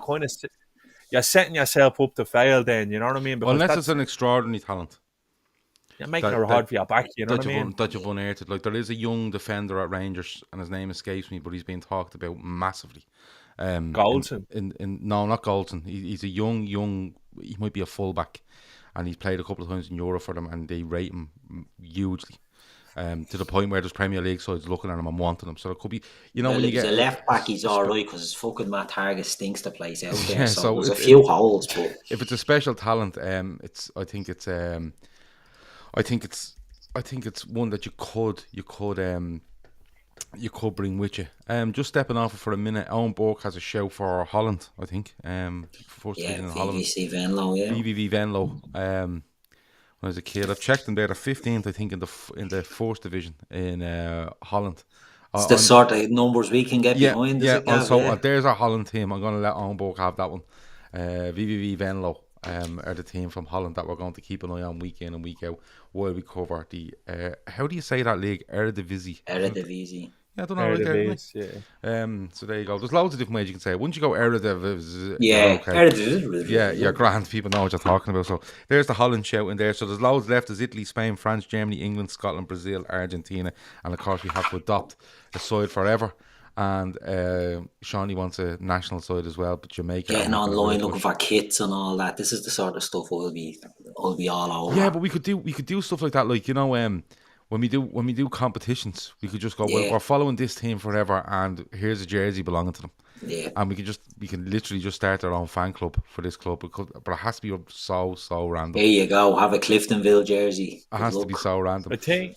You're setting yourself up to fail then, you know what I mean? Because unless it's an extraordinary talent. You're making it hard for your back, you know what I mean? That you've unearthed. Like, there is a young defender at Rangers, and his name escapes me, but he's being talked about massively. Goldson? No, not Goldson. He's a young, he might be a fullback, and he's played a couple of times in Europe for them, and they rate him hugely. To the point where there's Premier League sides looking at him and wanting him. So it could be, when you get a left back, he's all right because his fucking Matt Target stinks the place out there. So there's a few holes, but if it's a special talent, I think it's one that you could bring with you. Just stepping off it for a minute, Owen Burke has a show for Holland, I think. First division in Holland. VVV Venlo. When I was a kid, I've checked them there. They're 15th, I think, in the first division in Holland. It's the sort of numbers we can get behind. There's our Holland team. I'm going to let Owen Burke have that one. VVV Venlo are the team from Holland that we're going to keep an eye on week in and week out while we cover the how do you say that league? Eredivisie. Yeah, I don't know. So there you go. There's loads of different ways you can say it. Once you go Eredivisie, you're grand. People know what you're talking about. So there's the Holland shout in there. So there's loads left. There's Italy, Spain, France, Germany, England, Scotland, Brazil, Argentina, and of course we have to adopt a side forever. And Shawnee wants a national side as well, but Jamaica. Getting online, looking for kits and all that. This is the sort of stuff I'll be all over. Yeah, but we could do stuff like that, like, when we do competitions, we could just go, well, we're following this team forever, and here's a jersey belonging to them. Yeah. And we can literally just start our own fan club for this club, but it has to be so random. There you go. Have a Cliftonville jersey. It has to be so random. I think,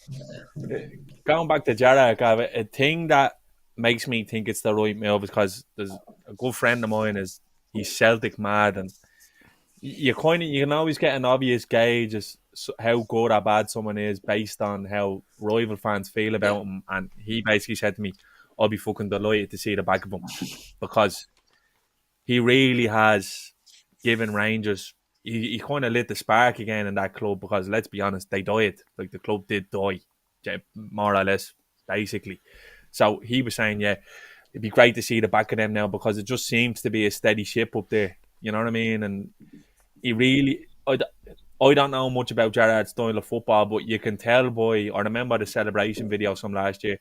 going back to Gerrard, a thing that makes me think it's the right move, because there's a good friend of mine, he's Celtic mad, and you can always get an obvious gauge as how good or bad someone is based on how rival fans feel about him. And he basically said to me, I'll be fucking delighted to see the back of him, because he really has given Rangers, he kind of lit the spark again in that club, because let's be honest, they died. Like, the club did die, more or less, basically. So he was saying, it'd be great to see the back of them now, because it just seems to be a steady ship up there. You know what I mean? And he really, I don't know much about Gerrard's style of football, but you can tell I remember the celebration videos from last year,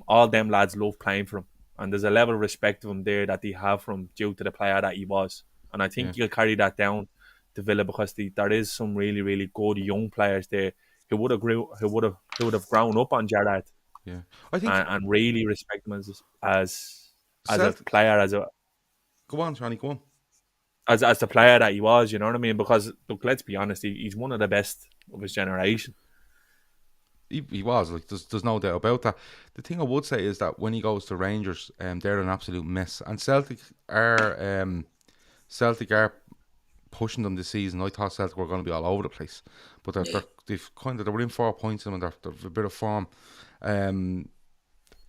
all them lads love playing for him. And there's a level of respect of him there that they have from due to the player that he was. And I think you'll carry that down to Villa because there is some really, really good young players there who would have grown up on Gerrard. Yeah, I think and really respect him as a Celtic. player, as Go on, Johnny. Go on. as the player that he was. You know what I mean? Because look, let's be honest, he's one of the best of his generation. He was, like, there's no doubt about that. The thing I would say is that when he goes to Rangers, they're an absolute mess, and Celtic are pushing them this season. I thought Celtic were going to be all over the place, but they were within 4 points and they're a bit of form.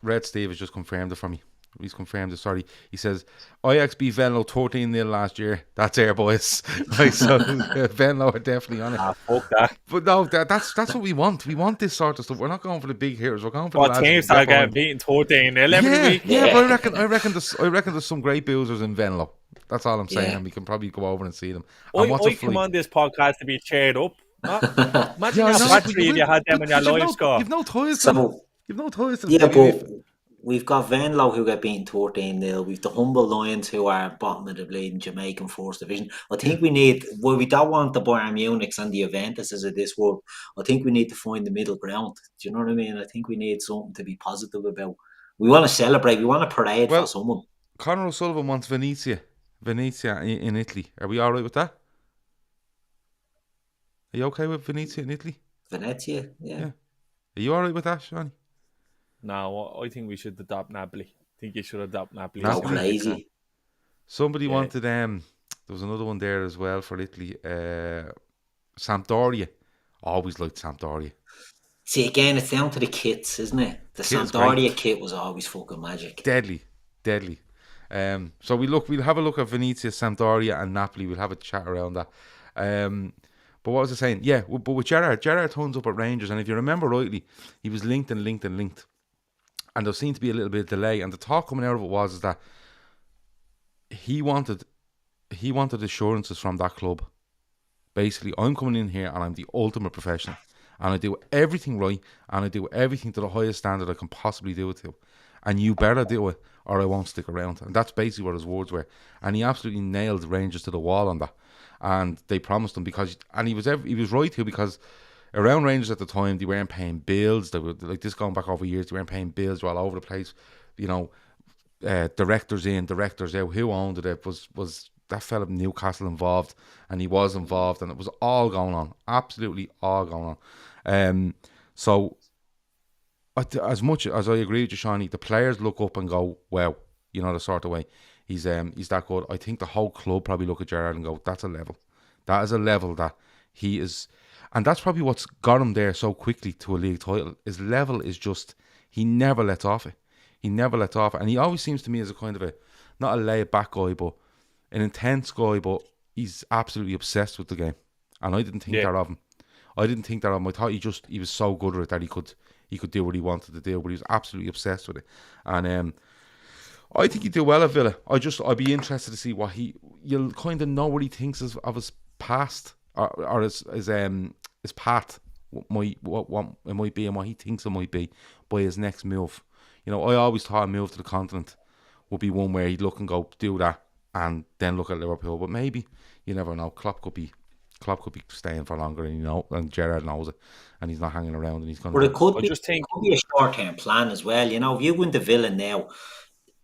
Red Steve has just confirmed it for me. He's confirmed it. Sorry, he says Ajax beat Venlo 13-0 last year. That's air, boys. Right, so Venlo are definitely on it. Fuck that. But no, that's what we want. We want this sort of stuff. We're not going for the big hitters. We're going for the lads teams start getting beaten 14-0 every week. Yeah, but I reckon there's some great boozers in Venlo. That's all I'm saying, and we can probably go over and see them. I come on this podcast to be cheered up. Imagine how battery if you had them in your live score. You've no ties. You've no ties. Yeah, but we've got Venlo who get beaten 14-0. We've the Humble Lions who are bottom of the bleeding Jamaican First Division. I think we don't want the Bayern Munichs and the Juventuses of this world. I think we need to find the middle ground. Do you know what I mean? I think we need something to be positive about. We want to celebrate. We want to parade for someone. Conor O'Sullivan wants Venezia in Italy. Are we all right with that? Are you okay with Venezia in Italy? Venezia, yeah. Are you all right with that, Sean? No, I think we should adopt Napoli. I think you should adopt Napoli. No, crazy. Somebody wanted there was another one there as well for Italy. Sampdoria. Always liked Sampdoria. See, again, it's down to the kits, isn't it? The Sampdoria kit was always fucking magic. Deadly. So we'll have a look at Venezia, Sampdoria and Napoli. We'll have a chat around that. But what was I saying? Yeah, but with Gerrard turns up at Rangers, and if you remember rightly, he was linked. And there seemed to be a little bit of delay, and the talk coming out of it was that he wanted assurances from that club. Basically, I'm coming in here and I'm the ultimate professional, and I do everything right, and I do everything to the highest standard I can possibly do it to, and you better do it or I won't stick around. And that's basically what his words were, and he absolutely nailed Rangers to the wall on that. And they promised him he was right too, because around Rangers at the time, they weren't paying bills. They were like this going back over years. They weren't paying bills. They were all over the place. You know, directors in, directors out. Who owned it? Was that fella in Newcastle involved? And he was involved, and it was all going on. Absolutely all going on. So as much as I agree with you, Shawnee, the players look up and go, "Wow," you know, the sort of way. He's that good. I think the whole club probably look at Gerrard and go, "That's a level. That is a level that he is." And that's probably what's got him there so quickly to a league title. His level is just, he never lets off it. And he always seems to me as a kind of not a laid back guy, but an intense guy, but he's absolutely obsessed with the game. And I didn't think that of him. I thought he was so good at it that he could do what he wanted to do, but he was absolutely obsessed with it. And I think he'd do well at Villa. I'd be interested to see you'll kind of know what he thinks of his past, or his path, what it might be, and what he thinks it might be by his next move. You know, I always thought a move to the continent would be one where he'd look and go, do that, and then look at Liverpool. But maybe, you never know. Klopp could be staying for longer, and Gerrard knows it, and he's not hanging around, and he's going. But it could be a short-term plan as well. You know, if you win the Villa now,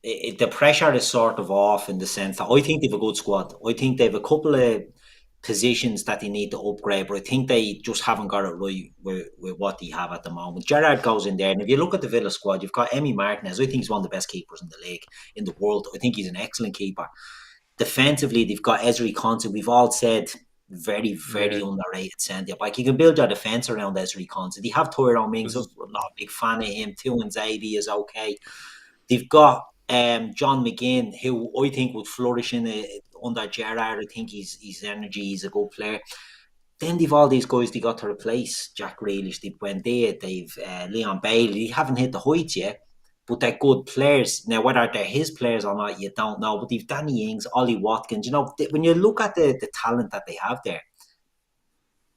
the pressure is sort of off in the sense that I think they've a good squad. I think they've a couple of positions that they need to upgrade, but I think they just haven't got it right with what they have at the moment. Gerrard goes in there, and if you look at the Villa squad, you've got Emi Martinez. I think he's one of the best keepers in the league, in the world. I think he's an excellent keeper. Defensively, they've got Ezri Konsa. We've all said very, very underrated centre back. You can build your defence around Ezri Konsa. They have Tyrone Mings. I'm not a big fan of him. Tuanzebe is okay. They've got John McGinn, who I think would flourish under Gerrard. I think he's energy, he's a good player. Then they've all these guys they got to replace Jack Grealish. They've Leon Bailey. They haven't hit the heights yet, but they're good players. Now, whether they're his players or not, you don't know. But they've Danny Ings, Ollie Watkins. You know, when you look at the talent that they have there,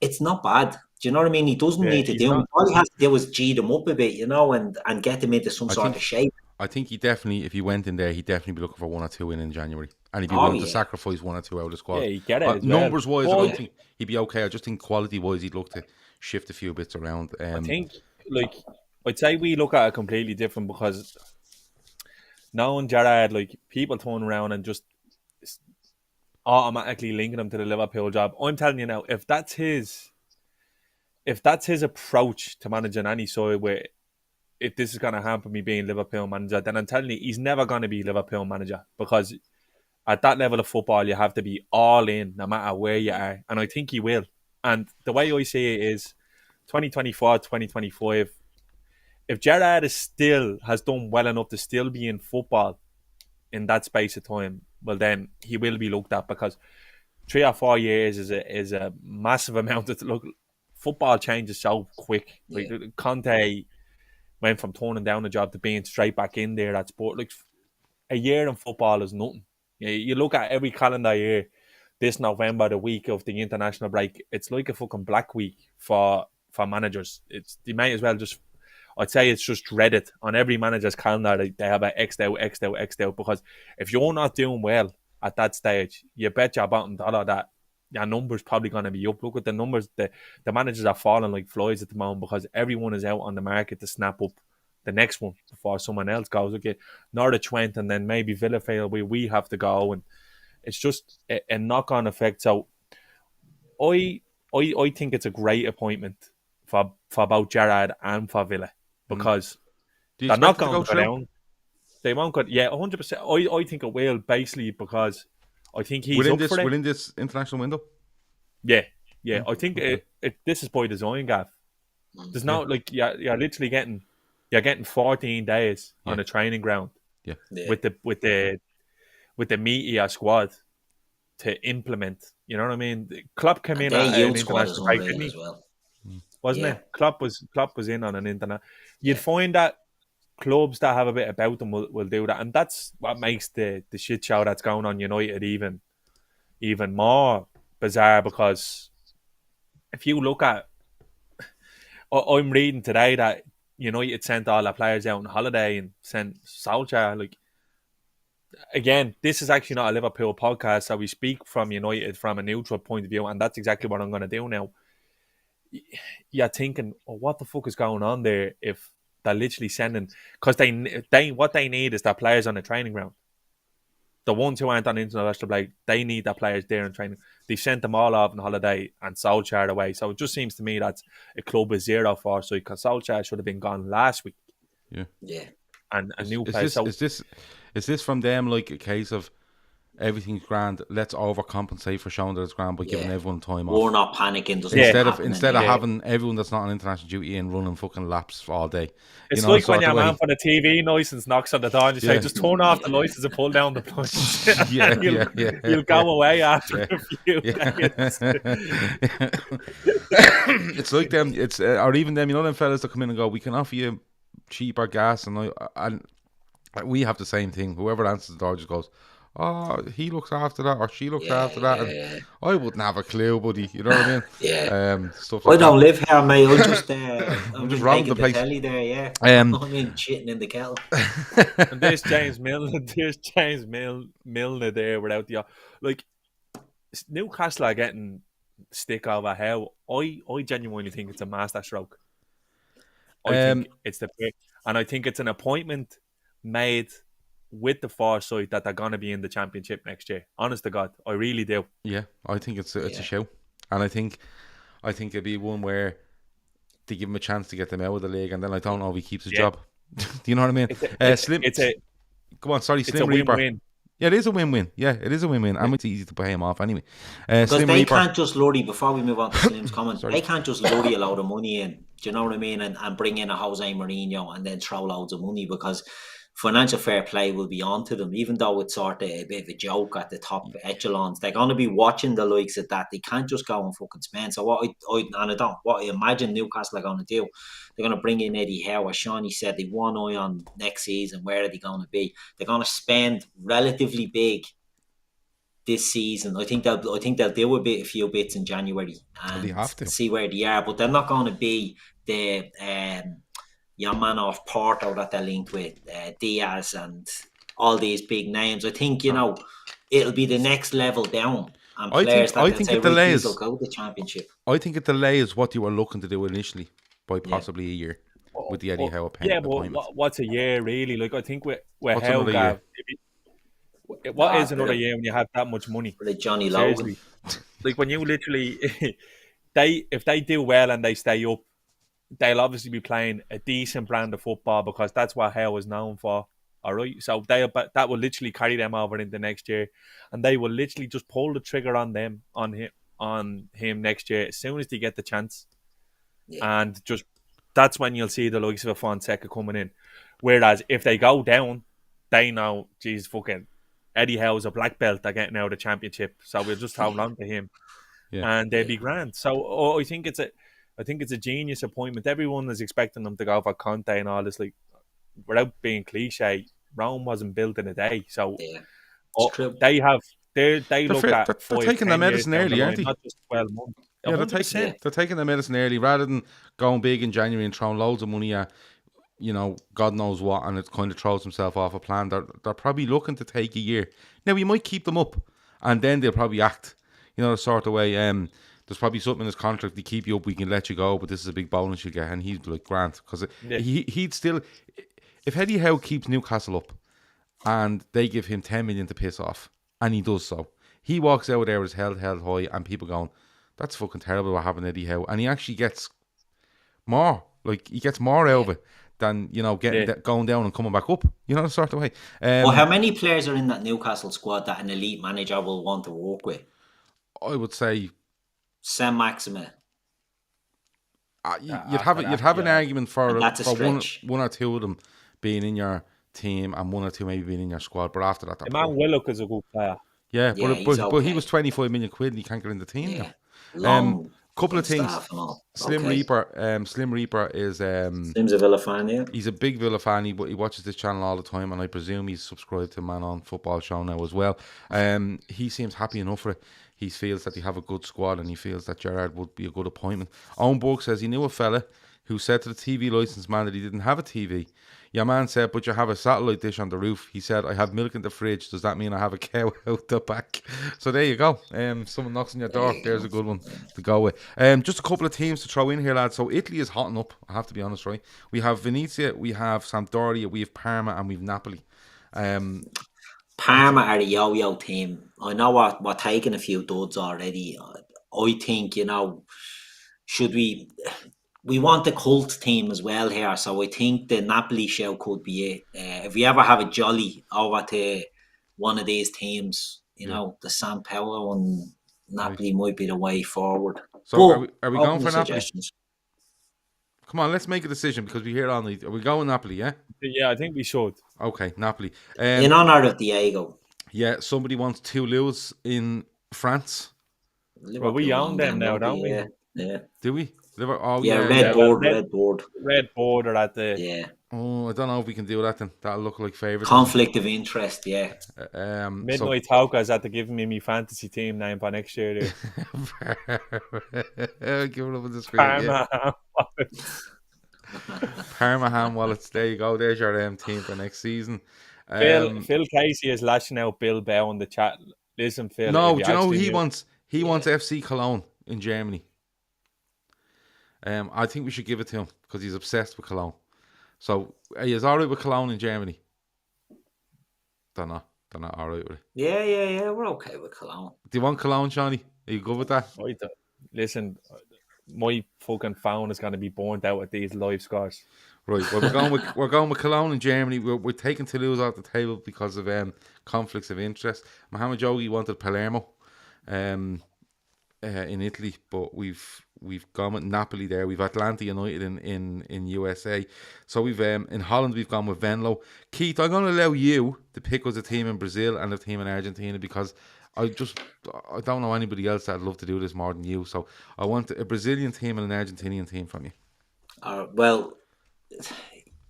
it's not bad. Do you know what I mean? He doesn't need to do it. All he has to do is G them up a bit, and get them into some sort of shape. I think he definitely, if he went in there, he'd definitely be looking for 1 or 2 in January. and he'd be willing to sacrifice 1 or 2 out of the squad. Yeah, he get it. Numbers wise, I don't think he'd be okay. I just think quality wise, he'd look to shift a few bits around. I think, like, I'd say we look at it completely different because knowing Gerrard, like, people turn around and just automatically linking him to the Liverpool job. I'm telling you now, if that's his approach to managing any side, where if this is going to happen, me being Liverpool manager, then I'm telling you, he's never going to be Liverpool manager, because at that level of football, you have to be all in, no matter where you are. And I think he will. And the way I see it is 2024, 2025, if Gerrard has done well enough to still be in football in that space of time, well, then he will be looked at, because 3 or 4 years is a massive amount of look. Football changes so quick. Like, Conte went from turning down a job to being straight back in there at sport. Like, a year in football is nothing. You look at every calendar year, this November, the week of the international break, it's like a fucking black week for managers. They might as well just, I'd say it's just dreaded on every manager's calendar. They have a X'd out, because if you're not doing well at that stage, you bet your bottom dollar that your numbers probably going to be up. Look at the numbers. The managers are falling like flies at the moment, because everyone is out on the market to snap up the next one before someone else goes. Okay, Norwich went, and then maybe Villa fail, we have to go, and it's just a knock-on effect. So I think it's a great appointment for both Gerrard and for Villa, because they're not going to go down. They won't go. Yeah, 100%. I think it will, basically because I think he's within this international window. Yeah. I think this is by design, Gav. There's no like you're literally getting 14 days on a training ground. Yeah. With the meat of your squad to implement. You know what I mean? Klopp came in at an international break, didn't he? Well. Wasn't it? Klopp was in on an internet. You'd find that clubs that have a bit about them will do that, and that's what makes the shit show that's going on United even more bizarre, because if you look at, I'm reading today that United sent all their players out on holiday and sent Solskjaer. Like, again, this is actually not a Liverpool podcast, so we speak from United from a neutral point of view, and that's exactly what I'm going to do now. You're thinking, what the fuck is going on there if they're literally sending, because they what they need is their players on the training ground. The ones who aren't on international break, they need their players there in training. They sent them all off on holiday and Solskjaer away. So it just seems to me that's a club with zero foresight, because Solskjaer should have been gone last week. Yeah. And a new place. So is this from them like a case of everything's grand, let's overcompensate for showing that it's grand by giving everyone time off? We're not panicking. Instead of having everyone that's not on international duty and running fucking laps all day. It's like when your man for the TV license knocks on the door and you say, just turn off the license and pull down the plugs. You'll go away after a few days. It's like them, or even them, them fellas that come in and go, we can offer you cheaper gas, and we have the same thing. Whoever answers the door just goes, oh, he looks after that, or she looks after that. And I wouldn't have a clue, buddy. You know what I mean? Stuff like I don't live here, mate. I'm just round the place. Telly there, I'm in shitting in the kettle. And there's James Milner. Milner there without the like. Newcastle are getting stick over how I genuinely think it's a masterstroke. I think it's and I think it's an appointment made with the foresight that they're going to be in the Championship next year. Honest to God, I really do. Yeah, I think it's a show, and I think it'd be one where they give him a chance to get them out of the league, and then I don't know if he keeps his job. Do you know what I mean? Slim Reaper. Win-win. Yeah, it is a win-win. Yeah, it is a win-win. And it's easy to pay him off anyway. Because they can't just lorry, before we move on to Slim's comment, they can't just lorry a load of money in. Do you know what I mean? And bring in a Jose Mourinho and then throw loads of money, because financial fair play will be on to them, even though it's sort of a bit of a joke at the top echelons. They're going to be watching the likes of that. They can't just go and fucking spend. So what I imagine Newcastle are going to do, they're going to bring in Eddie Howe. As Shawnee said, they've one eye on next season. Where are they going to be? They're going to spend relatively big this season. I think they'll do a few bits in January and they have to see where they are. But they're not going to be the your man off Porto that they're linked with, Diaz and all these big names. I think, it'll be the next level down. And I players think that say, it right, these will delays. go to the Championship. I think it delays what you were looking to do initially by Yeah. possibly a year with the Eddie Howe Yeah, but appointment. what's a year really? Like I think with What's Howe, another Gav, what is Bit another of- year when you have that much money? bit of Johnny Seriously, Logan. like when you literally, if they do well and they stay up, they'll obviously be playing a decent brand of football because that's what Howe is known for. All right, so that will literally carry them over into next year, and they will literally just pull the trigger on him next year as soon as they get the chance, and just that's when you'll see the likes of a Fonseca coming in. Whereas if they go down, they know, geez, fucking Eddie Howe's a black belt. They're getting out of the Championship, so we'll just hold on to him, and they'll be grand. So I think it's a genius appointment. Everyone is expecting them to go for Conte and all this. Like, without being cliche, Rome wasn't built in a day. So it's true. they look at They're 5, taking 10 their years medicine down early, the aren't line, they? not just 12 months. Yeah, 100%. they're taking their medicine early rather than going big in January and throwing loads of money at, God knows what, and it kind of throws himself off a plan. They're probably looking to take a year. Now, we might keep them up, and then they'll probably act, the sort of way. There's probably something in his contract. They keep you up, we can let you go, but this is a big bonus you get, and he's like, Grant, because he'd still, if Eddie Howe keeps Newcastle up, and they give him 10 million to piss off, and he does so, he walks out there with his head held high, and people going, that's fucking terrible what happened to Eddie Howe, and he actually gets more, like he gets more out of it than going down and coming back up, the sort of way. Well, how many players are in that Newcastle squad that an elite manager will want to work with? I would say Saint Maximin. You'd have an argument for one or two of them being in your team and one or two maybe being in your squad, but after that, the man Willock is a good player. Yeah, but he was 25 million quid and he can't get in the team. Yeah. Now. Couple of things. Slim Reaper is Slim's a Villa fan, yeah. He's a big Villa fan. He watches this channel all the time, and I presume he's subscribed to Man on Football Show now as well. He seems happy enough for it. He feels that they have a good squad, and he feels that Gerrard would be a good appointment. Owenburg says he knew a fella who said to the TV licence man that he didn't have a TV. Your man said, but you have a satellite dish on the roof. He said, I have milk in the fridge. Does that mean I have a cow out the back? So there you go. Someone knocks on your door. There's a good one to go with. Just a couple of teams to throw in here, lads. So Italy is hotting up, I have to be honest, right? We have Venezia, we have Sampdoria, we have Parma, and we have Napoli. Parma are a yo-yo team. I know we're taking a few duds already. I think, should we want a cult team as well here, so I think the Napoli show could be it. If we ever have a jolly over to one of these teams, the San Paolo and Napoli might be the way forward. So are we going for Napoli? Suggestions. Come on, let's make a decision because we hear all night. Are we going Napoli, yeah? Yeah, I think we should. Okay, Napoli. In honour of Diego. Yeah, somebody wants Toulouse in France. Well, we own them now, don't we? Yeah. Do we? Red board or at the... Yeah. Oh, I don't know if we can do that then. That'll look like favourites. Conflict of interest, yeah. Midnight Toka is at to give me my fantasy team name for next year. Give it up on the screen. Parma Ham Wallets. There you go. There's your team for next season. Phil Casey is lashing out Bilbao in the chat. Listen, Phil. No, do you know who he wants? He wants FC Cologne in Germany. I think we should give it to him because he's obsessed with Cologne. So, are you all right with Cologne in Germany? They're not all right with it. Yeah. We're okay with Cologne. Do you want Cologne, Shawnee? Are you good with that? Listen, my fucking phone is going to be burnt out at these live scores. Right, well, we're going with Cologne in Germany. We're taking Toulouse off the table because of conflicts of interest. Mohammed Jogee wanted Palermo in Italy, but we've gone with Napoli there. We've Atlanta United in USA. So we've in Holland we've gone with Venlo. Keith, I'm going to allow you to pick us a team in Brazil and a team in Argentina because I don't know anybody else that'd love to do this more than you. So I want a Brazilian team and an Argentinian team from you. Well,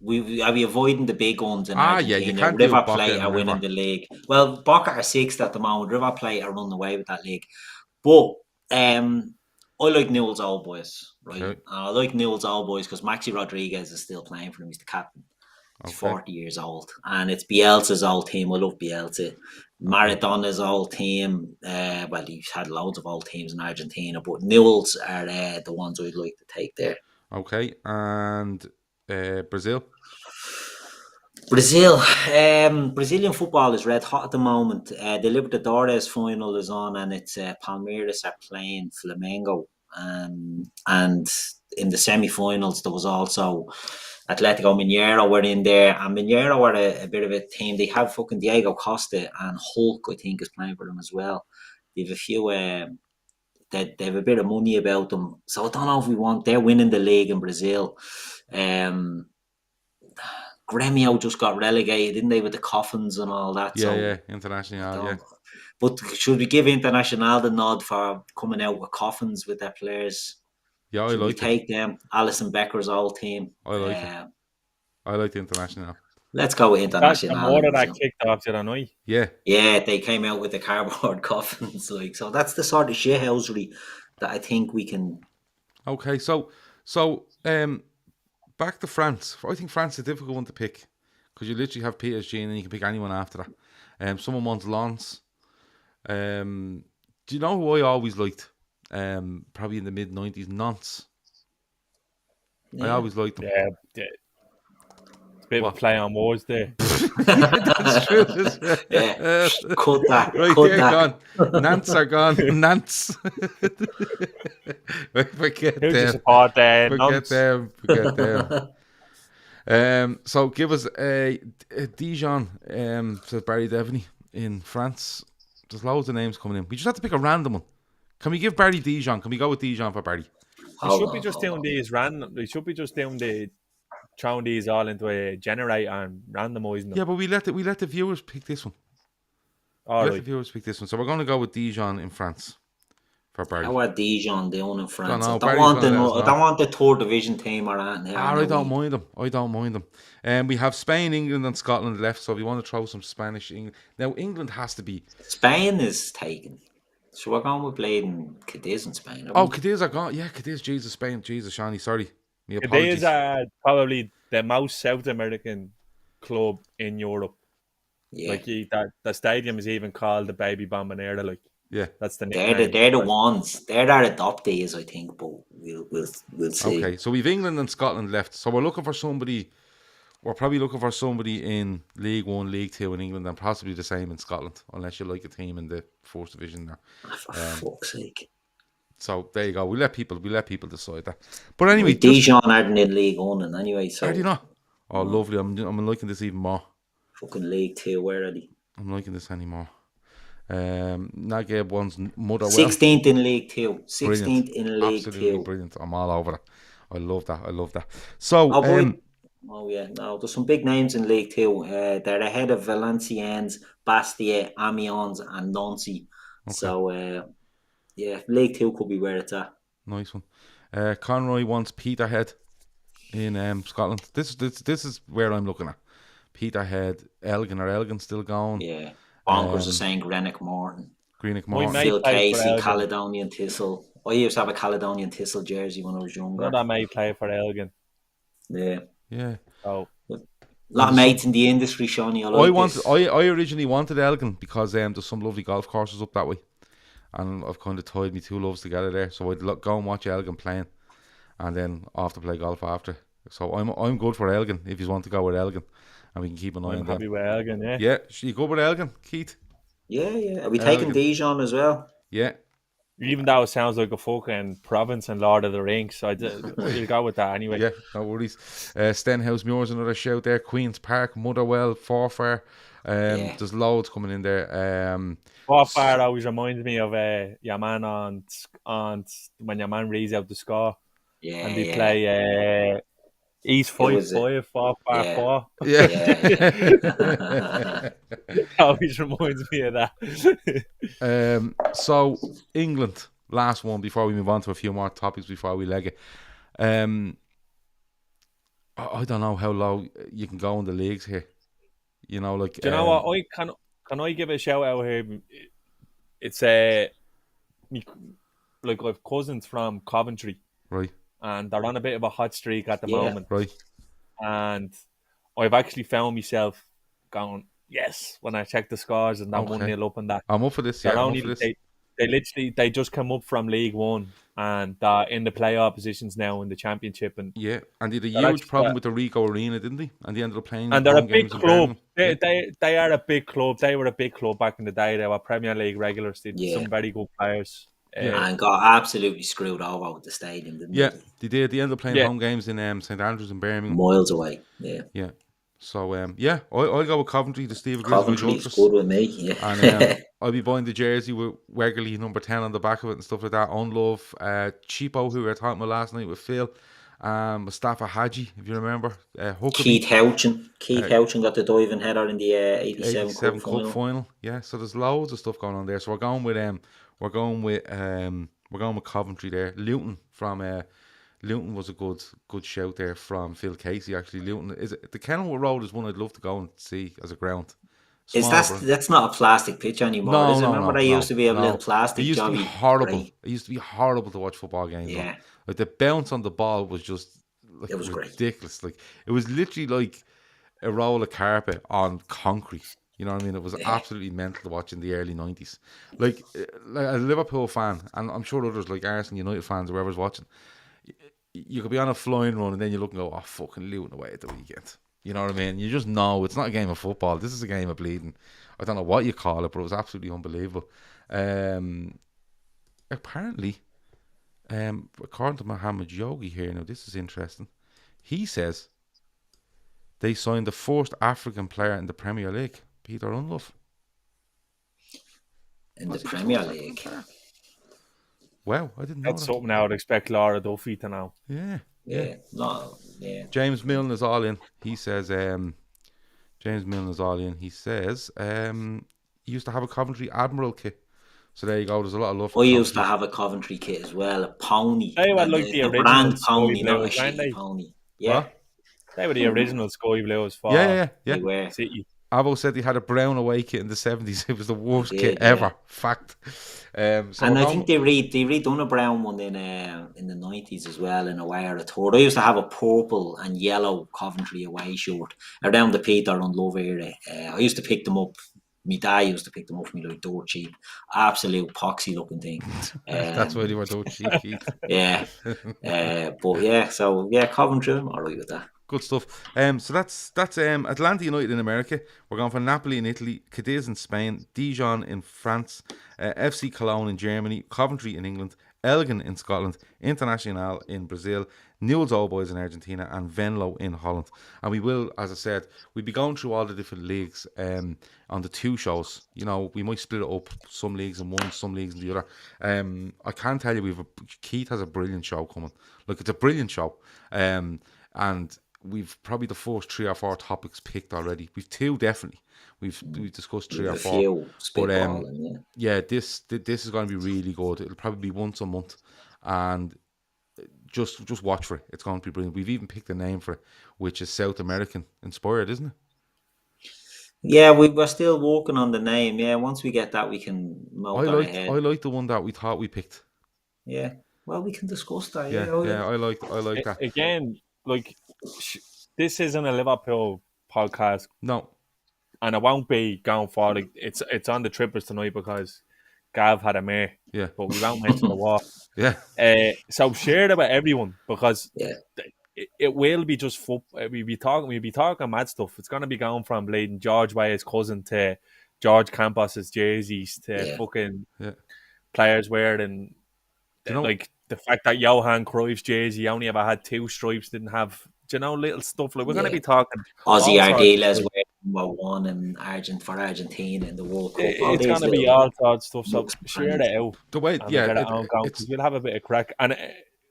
are we avoiding the big ones in Argentina? Yeah, you can't River do Plate are winning River. the league. Well, Boca are sixth at the moment. River Plate are running away with that league. But I like Newell's Old Boys, right? Okay. I like Newell's Old Boys because Maxi Rodriguez is still playing for them. He's the captain. He's Okay. 40 years old, and it's Bielsa's old team. I love Bielsa. Maradona's old team. Well, he's had loads of old teams in Argentina, but Newell's are the ones I'd like to take there. Okay, and Brazil. Brazil, Brazilian football is red hot at the moment. The Libertadores final is on, and it's Palmeiras are playing Flamengo. And in the semi-finals, there was also Atletico Mineiro were in there, and Mineiro were a bit of a team. They have fucking Diego Costa, and Hulk, I think, is playing for them as well. They have a few. They have a bit of money about them, so I don't know if we want. They're winning the league in Brazil. Gremio just got relegated, didn't they, with the coffins and all that? Yeah, International, yeah. But should we give International the nod for coming out with coffins with their players? Yeah, Should we like take them? Alison Becker's old team. I like it. I like the International. Let's go with That's International. the water that kicked off the other night. Yeah. Yeah, they came out with the cardboard coffins. So that's the sort of shithousery that I think we can. Okay, so back to France. I think France is a difficult one to pick because you literally have PSG and then you can pick anyone after that. Someone wants Lens. Do you know who I always liked? Probably in the mid-90s, Nantes. Yeah. I always liked them. Yeah. It's a bit of a play on words there. That's true. Yeah. Cut that. Right, Cut they're that. gone. Nantes are gone. Nantes. Forget Who do you them. support there? Forget them. So give us a Dijon, says Barry Devaney in France. There's loads of names coming in. We just have to pick a random one. Can we give Barry Dijon? Can we go with Dijon for Barry? We should be just doing these random. We should be just doing throwing these all into a generator and randomising them. Yeah, but we let the viewers pick this one. All Let right. the viewers pick this one. So we're going to go with Dijon in France for Barry. How are Dijon doing in France? Don't know, I don't Barry's want the third division team or anything. I don't mind them. I don't mind them. We have Spain, England, and Scotland left. So if you want to throw some Spanish, now England has to be. Spain is taken. So we're going with Bladen Cadiz in Spain. Oh, Cadiz are gone. Yeah, Cadiz. Jesus, Spain. Jesus, Shani. Sorry. My Cadiz apologies. are probably the most South American club in Europe. Yeah. Like the stadium is even called the Baby Bombonera. Like, yeah, that's the nickname. They're the ones. They're our adoptees, I think. But we'll see. Okay, so we've England and Scotland left. So we're looking for somebody. We're probably looking for somebody in League One, League Two in England, and possibly the same in Scotland, unless you like a team in the Fourth Division there. For fuck's sake. So there you go. We let people decide that. But anyway, Dijon aren't in League One, and anyway, so are they not? Oh, lovely. I'm liking this even more. fucking League Two. Where are they? I'm liking this anymore. Nagab one's Motherwell. 16th in League Two. 16th Brilliant. in League Absolutely Two. brilliant. I'm all over that. I love that. So, There's some big names in League Two. They're ahead of Valenciennes, Bastia, Amiens, and Nancy. Okay. So, League Two could be where it's at. nice one. Conroy wants Peterhead in Scotland. This is where I'm looking at. Peterhead, Elgin still going? Yeah. Bonkers are saying Greenock Morton. Greenock My Morton. mate Phil played for Casey, Elgin. Caledonian Thistle. I used to have a Caledonian Thistle jersey when I was younger. Another mate play for Elgin. Yeah. Yeah. Oh, A lot of mates in the industry, Shawnee. I originally wanted Elgin because there's some lovely golf courses up that way, and I've kind of tied me two loves together there. So I'd go and watch Elgin playing, and then off to play golf after. So I'm good for Elgin if you want to go with Elgin, and we can keep an eye I'm on happy them. with Elgin, yeah. Yeah, you go with Elgin, Keith. Yeah. Are we taking Dijon as well? Yeah. Even though it sounds like a fucking province in Lord of the Rings, so we'll go with that anyway. Yeah, no worries. Stenhouse Muir's another shout there. Queen's Park, Motherwell, Forfar. There's loads coming in there. Forfar always reminds me of your man on when your man reads out the score. Yeah. And they play East 5-5, Forfar 4. Yeah. Always reminds me of that. So England, last one before we move on to a few more topics before we leg it. I don't know how low you can go in the leagues here. You know, like. Do you know what? Can I give a shout out here? It's like I've cousins from Coventry, right, and they're on a bit of a hot streak at the moment, right. And I've actually found myself going, yes, when I check the scores and that Okay. 1-0 up and that. I'm up for this. They're Yeah, I'm up only for this. they just come up from League One and they're in the playoff positions now in the Championship, and Yeah, and they had a they're huge actually, problem with the Rico Arena, didn't they? And they ended up playing and they're a home big games in club. Birmingham. They are a big club. They were a big club back in the day. They were Premier League regulars. They had some very good players. And got absolutely screwed over with the stadium, didn't Yeah, they? they did. They ended up playing home games in St Andrews in Birmingham. Miles away. Yeah. Yeah. So I'll go with Coventry, the Steve Grizzly Coventry's Ultras. good with me. Yeah. And I'll be buying the jersey with Wegerly number 10 on the back of it and stuff like that. Unlove, Cheapo, who we were talking about last night with Phil, Mustafa Hadji, if you remember, Huckabee. Keith Houchin got the diving header in the 87 Cup final. Yeah, so there's loads of stuff going on there. So we're going with Coventry there. Luton was a good shout there from Phil Casey. Actually, Luton is the Kenilworth Road is one I'd love to go and see as a ground. That's not a plastic pitch anymore? Is it? Remember they used to be a little plastic. It used to be horrible. It used to be horrible to watch football games. Yeah, like the bounce on the ball was just it was ridiculous. Like it was literally like a roll of carpet on concrete. You know what I mean? It was absolutely mental to watch in the early 90s. Like a Liverpool fan, and I'm sure others like Arsenal, United fans, whoever's watching, you could be on a flying run and then you look and go, oh, fucking Luton away at the weekend. You know what I mean? You just know it's not a game of football. This is a game of bleeding. I don't know what you call it, but it was absolutely unbelievable. Apparently, according to Mohammed Jogee here, now this is interesting. He says they signed the first African player in the Premier League, Peter Unlove. In the Premier League? Wow, I didn't know that's something I would expect Laura Duffy to know. Yeah. James Milne is all in. He says, James Milne is all in. He says, he used to have a Coventry Admiral kit. So there you go. There's a lot of love for Coventry. Used to have a Coventry kit as well, a pony. They were like the original brand Sky pony, Blues, not a shitty pony. Yeah. What? They were the original Sky Blues for They were. City. Avo said he had a brown away kit in the 70s. It was the worst kit ever. Fact. And I think they redone a brown one in the 90s as well in away or a third. I used to have a purple and yellow Coventry away shirt around the Peter Unlove era. I used to pick them up. My dad used to pick them up for me like dirt cheap. Absolute poxy looking thing. That's why they were dirt cheap, Keith. Yeah. Coventry, I'm alright with that. Good stuff. So that's Atlanta United in America. We're going for Napoli in Italy, Cadiz in Spain, Dijon in France, FC Cologne in Germany, Coventry in England, Elgin in Scotland, Internacional in Brazil, Newell's Old Boys in Argentina, and Venlo in Holland. And we will, as I said, we'll be going through all the different leagues on the two shows. You know, we might split it up, some leagues in one, some leagues in the other. I can tell you, Keith has a brilliant show coming. Look, it's a brilliant show. And we've probably the first 3 or 4 topics picked already. We've 2 definitely. We've discussed 3 or 4. But this is going to be really good. It'll probably be once a month, and just watch for it. It's going to be brilliant. We've even picked a name for it, which is South American inspired, isn't it? Yeah, we're still working on the name. Yeah, once we get that, we can mold that ahead. I like the one that we thought we picked. Yeah, well, we can discuss that. Yeah, I like that. Again, like, this isn't a Liverpool podcast. No. And it won't be going forward. It's on the trippers tonight because Gav had a mare. Yeah. But we won't mention the war. Yeah. So share it with everyone because it will be just football. We'll be talking mad stuff. It's going to be going from bleeding George Weah's cousin to George Campos's jerseys to fucking players wearing like the fact that Johan Cruyff's jersey only ever had 2 stripes, didn't have, little stuff. Like we're going to be talking Ozzy Ardiles number 1 in for Argentina in the World Cup. It's going to be all sorts of stuff. So share it out. The way, we'll have a bit of crack. And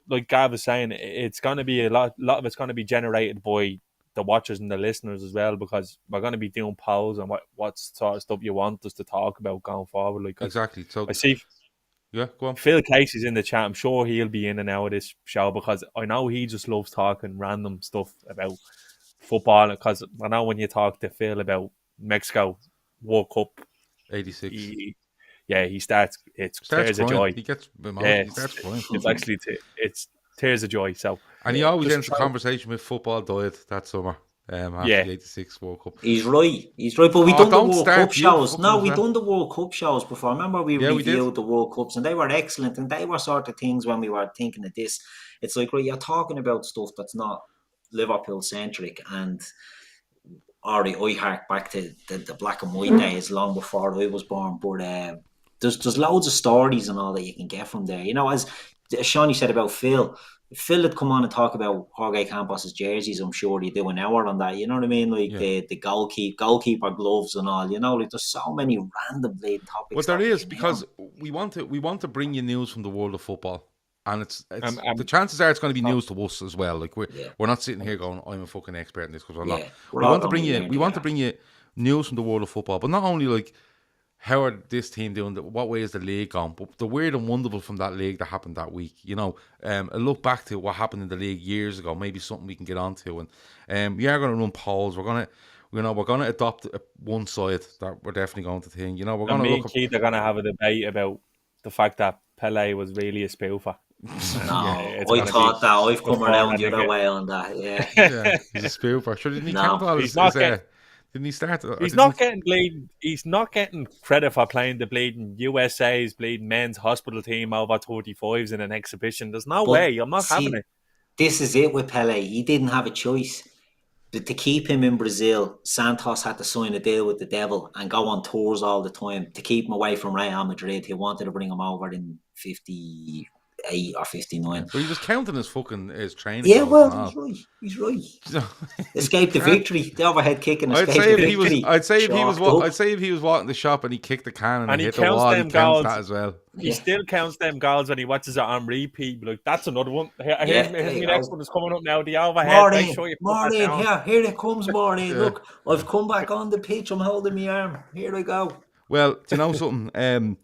like Gav was saying, it's going to be a lot of it's going to be generated by the watchers and the listeners as well, because we're going to be doing polls and what sort of stuff you want us to talk about going forward. Like exactly. So I see. Yeah, go on. Phil Casey's in the chat. I'm sure he'll be in and out of this show because I know he just loves talking random stuff about football. Because I know when you talk to Phil about Mexico World Cup 86, he starts. It's tears of joy. He gets he starts crying. It's actually it's tears of joy. So and he always ends the conversation with football diet that summer. after Yeah. the 86 World Cup. He's right. But we done the don't World start Cup you shows. fucking No, as we well. done the World Cup shows before. I remember we Yeah, we did. reviewed the World Cups, and they were excellent. And they were sort of things when we were thinking of this. It's like, right, you're talking about stuff that's not Liverpool centric, and already I hark back to the black and white days long before I was born. But there's loads of stories and all that you can get from there. You know, as Shawnee said about Phil. If Phil had come on and talk about Jorge Campos's jerseys, I'm sure he'd do an hour on that. You know what I mean? Like the goalkeeper gloves and all. You know, like there's so many random bleeding topics. Well, there is, because we want to bring you news from the world of football, and it's the chances are it's going to be news to us as well. Like we're not sitting here going, I'm a fucking expert in this, because we're not. We want to bring you news from the world of football, but not only like, how are this team doing? What way is the league going? But the weird and wonderful from that league that happened that week, you know, a look back to what happened in the league years ago, maybe something we can get onto, and we are going to run polls. We're going to adopt one side that we're definitely going to think. You know, we're going to look. Keith are going to have a debate about the fact that Pele was really a spoofer. I thought that. I've come around the other way on that. Yeah, he's a spoofer. Sure, didn't he count all his? Didn't he start? He's not getting credit for playing the bleeding USA's bleeding men's hospital team over 35s in an exhibition. There's no way. I'm not having it. This is it with Pele. He didn't have a choice. To keep him in Brazil, Santos had to sign a deal with the devil and go on tours all the time to keep him away from Real Madrid, who wanted to bring him over in 58 or 59. But he was counting his training. Yeah, well, he's right. Escape the victory. The overhead kick and escape the victory. I'd say if he was walking the shop and he kicked the can and he hit the wall, he counts that as well. He still counts them goals when he watches it on repeat. Like, that's another one. Here's my next one is coming up now. The overhead. Maureen, here it comes, Maureen. Look, I've come back on the pitch. I'm holding my arm. Here I go. Well, do you know something?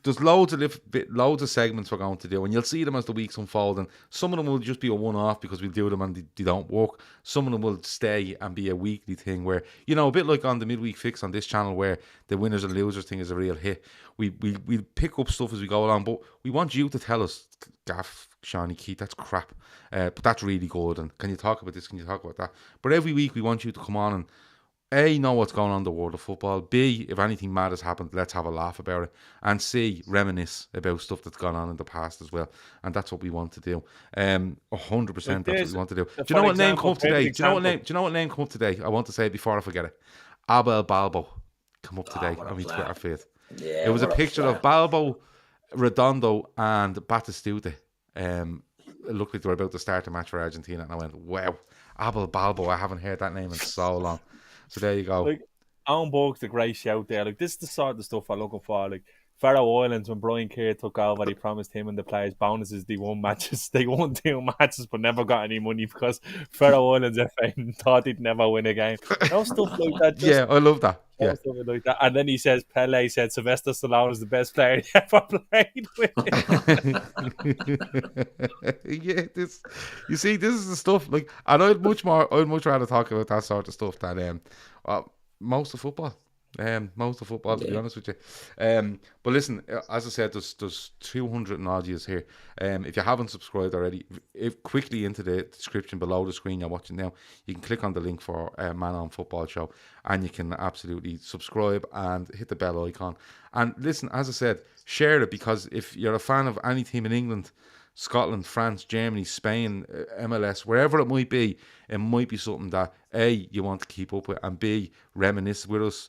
There's loads of segments we're going to do, and you'll see them as the weeks unfold. And some of them will just be a one-off because we'll do them and they don't work. Some of them will stay and be a weekly thing where, you know, a bit like on the midweek fix on this channel where the winners and losers thing is a real hit. We pick up stuff as we go along, but we want you to tell us, Gaff, Shawnee, Keith, that's crap, but that's really good. And can you talk about this? Can you talk about that? But every week we want you to come on and A, know what's going on in the world of football. B, if anything mad has happened, let's have a laugh about it. And C, reminisce about stuff that's gone on in the past as well. And that's what we want to do. 100% that's what we want to do. Do you know what name come up today? Do you know what name come up today? I want to say it before I forget it. Abel Balbo come up today on my Twitter feed. Yeah, it was a picture of Balbo, Redondo and Batistuta. It looked like they were about to start a match for Argentina, and I went, wow, Abel Balbo, I haven't heard that name in so long. So there you go. Like, Owen Borg's a great shout there. Like, this is the sort of stuff I'm looking for. Like, Faroe Islands, when Brian Kerr took over, he promised him and the players bonuses. They won matches. They won 2 matches, but never got any money because Faroe Islands FA thought he'd never win a game. No stuff like that. Yeah, I love that. Yeah, stuff like that. And then he says Pele said Sylvester Stallone is the best player he ever played with. Yeah, this is the stuff. Like, and I'd much rather talk about that sort of stuff than most of football. Most of football, to be honest with you. But listen, as I said, there's 200 and odd years here. If you haven't subscribed already, if quickly into the description below the screen you're watching now, you can click on the link for Man on Football Show, and you can absolutely subscribe and hit the bell icon. And listen, as I said, share it, because if you're a fan of any team in England, Scotland, France, Germany, Spain, MLS, wherever it might be something that A, you want to keep up with, and B, reminisce with us,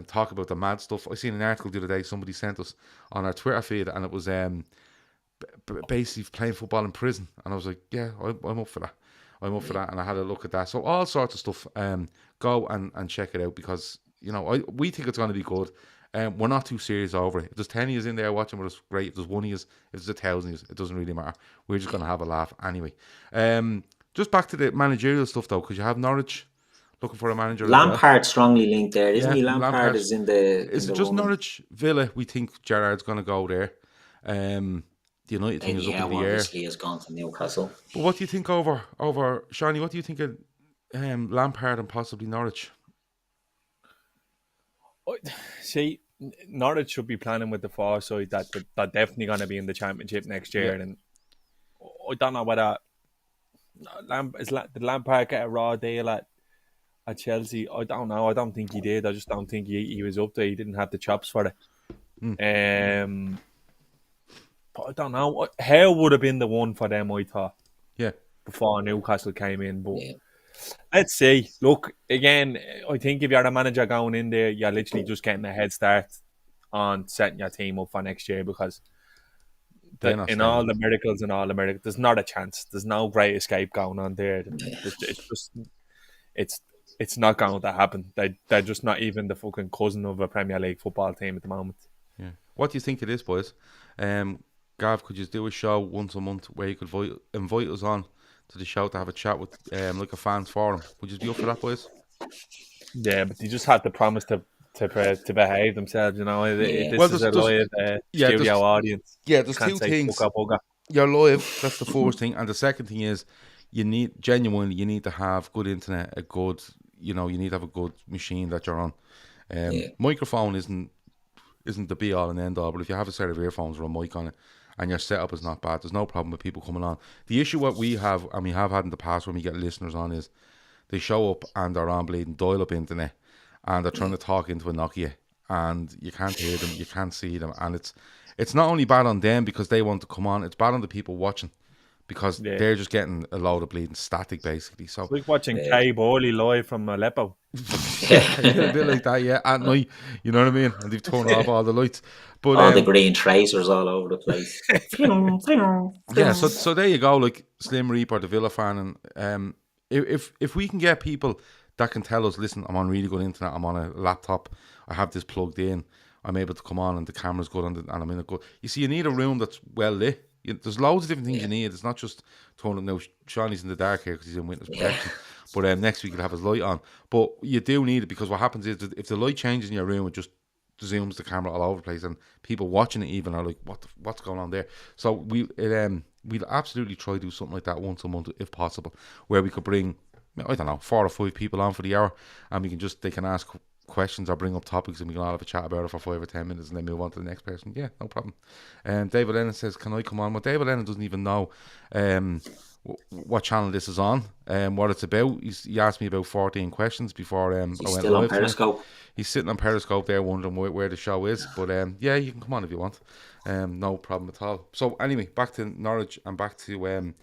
talk about the mad stuff. I seen an article the other day somebody sent us on our Twitter feed, and it was basically playing football in prison, and I was like, yeah, I'm up for that. I'm up for that, and I had a look at that. So all sorts of stuff. Go and check it out, because, you know, we think it's going to be good. We're not too serious over it. If there's 10 of us in there watching with us, great. If there's 1 of us, if there's 1,000 of us, it doesn't really matter. We're just going to have a laugh anyway. Just back to the managerial stuff, though, because you have Norwich looking for a manager. Lampard strongly linked there, isn't he? Lampard is in the... Is it just Norwich, Villa? We think Gerrard's going to go there. The United thing is up in the air. Obviously has gone to Newcastle. But what do you think over Shawnee? What do you think of Lampard and possibly Norwich? See, Norwich should be planning with the foresight that they're definitely going to be in the Championship next year. Yeah. And I don't know whether did Lampard get a raw deal at at Chelsea. I don't know. I don't think he did. I just don't think he was up there. He didn't have the chops for it. But I don't know. Hale would have been the one for them, I thought. Yeah. Before Newcastle came in. But let's see. Look, again, I think if you're the manager going in there, you're literally just getting a head start on setting your team up for next year, because in all the miracles and all the miracles, there's not a chance. There's no great escape going on there. It's not going to happen. They're just not even the fucking cousin of a Premier League football team at the moment. Yeah. What do you think it is, boys? Gav, could you do a show once a month where you could invite us on to the show to have a chat with like a fans forum? Would you be up for that, boys? Yeah, but you just have to promise to behave themselves, you know. This is a live studio audience. Yeah, there's two things. You're live, that's the first thing. And the second thing is you need to have good internet, you need to have a good machine that you're on. Microphone isn't the be all and end all, but if you have a set of earphones or a mic on it and your setup is not bad, there's no problem with people coming on. The issue what we have, and we have had in the past when we get listeners on, is they show up and they're on bleeding dial-up internet and they're trying to talk into a Nokia and you can't hear them, you can't see them, and it's not only bad on them because they want to come on, it's bad on the people watching because they're just getting a load of bleeding static basically. So it's like watching Kay Borley live from Aleppo. A bit like that, at night, you know what I mean? And they've turned off all the lights, but all the green tracers all over the place. So there you go, like Slim Reaper, the Villa fan, and if we can get people that can tell us, listen, I'm on really good internet, I'm on a laptop, I have this plugged in, I'm able to come on and the camera's good and I'm in a good. You see, you need a room that's well lit. There's loads of different things you need. It's not just turning. Now Shawnee's in the dark here because he's in witness protection. But next week he'll have his light on. But you do need it because what happens is that if the light changes in your room, it just zooms the camera all over the place, and people watching it even are like, what's going on there? So we'll absolutely try to do something like that once a month if possible, where we could bring, I don't know, 4 or 5 people on for the hour, and they can ask questions or bring up topics and we can all have a chat about it for 5 or 10 minutes and then move on to the next person. Yeah, no problem. David Lennon says, can I come on? Well, David Lennon doesn't even know what channel this is on, what it's about. He asked me about 14 questions before I went still live. On Periscope. He's sitting on Periscope there wondering where the show is, but yeah, you can come on if you want. No problem at all. So anyway, back to Norwich and back to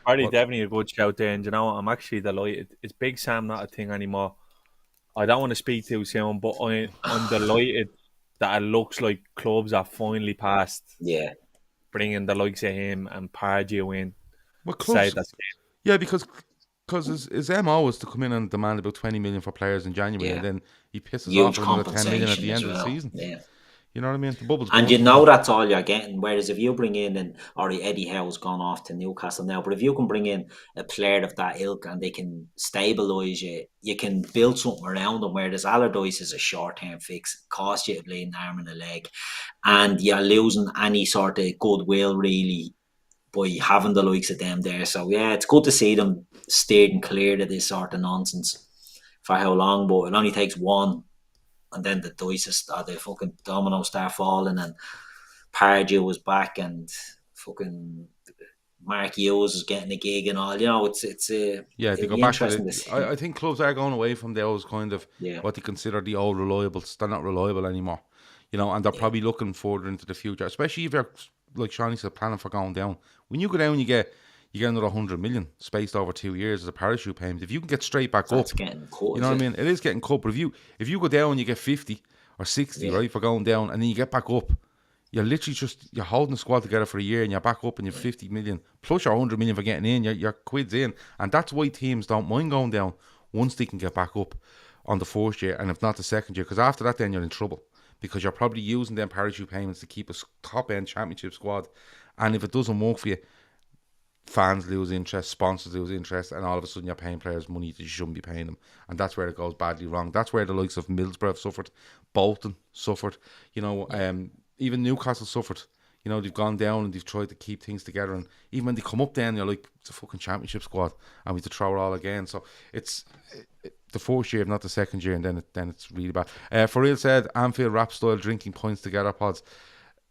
definitely a good shout there, and you know, I'm actually delighted. Is Big Sam not a thing anymore? I don't want to speak too soon, but I'm delighted that it looks like clubs are finally past bringing the likes of him and Pardew in. What clubs? Yeah, because his MO is to come in and demand about 20 million for players in January, and then he pisses off with another 10 million at the end of the season. Yeah. You know what I mean? The bubble's and you know that's all you're getting. Whereas if you bring in, Eddie Howe's gone off to Newcastle now, but if you can bring in a player of that ilk and they can stabilise you, you can build something around them. Whereas Allardyce is a short-term fix, cost you a bleeding arm and a leg, and you're losing any sort of goodwill really by having the likes of them there. So yeah, it's good to see them steered and cleared of this sort of nonsense. For how long? But it only takes one. And then the fucking dominoes start falling, and Pardew was back, and fucking Mark Hughes is getting a gig and all. You know, it's they go back to it. I think clubs are going away from those kind of what they consider the old reliables. They're not reliable anymore, you know, and they're probably looking further into the future, especially if you're, like Shawnee said, planning for going down. When you go down, you get another 100 million spaced over 2 years as a parachute payment. If you can get straight back up, getting cut, you know what I mean? It is getting cut. But if you go down and you get 50 or 60, right, for going down, and then you get back up, you're literally you're holding the squad together for a year, and you're back up, and you're 50 million plus your 100 million for getting in. Your quid's in, and that's why teams don't mind going down once they can get back up on the first year, and if not the second year, because after that, then you're in trouble because you're probably using them parachute payments to keep a top end championship squad, and if it doesn't work for you, fans lose interest, sponsors lose interest, and all of a sudden you're paying players money that you shouldn't be paying them, and that's where it goes badly wrong. That's where the likes of Middlesbrough have suffered, Bolton suffered, you know, even Newcastle suffered. You know, they've gone down and they've tried to keep things together, and even when they come up then, you're like, it's a fucking championship squad and we have to throw it all again. So it's the first year, if not the second year, and then it's really bad. For real said, Anfield rap style drinking points together pods.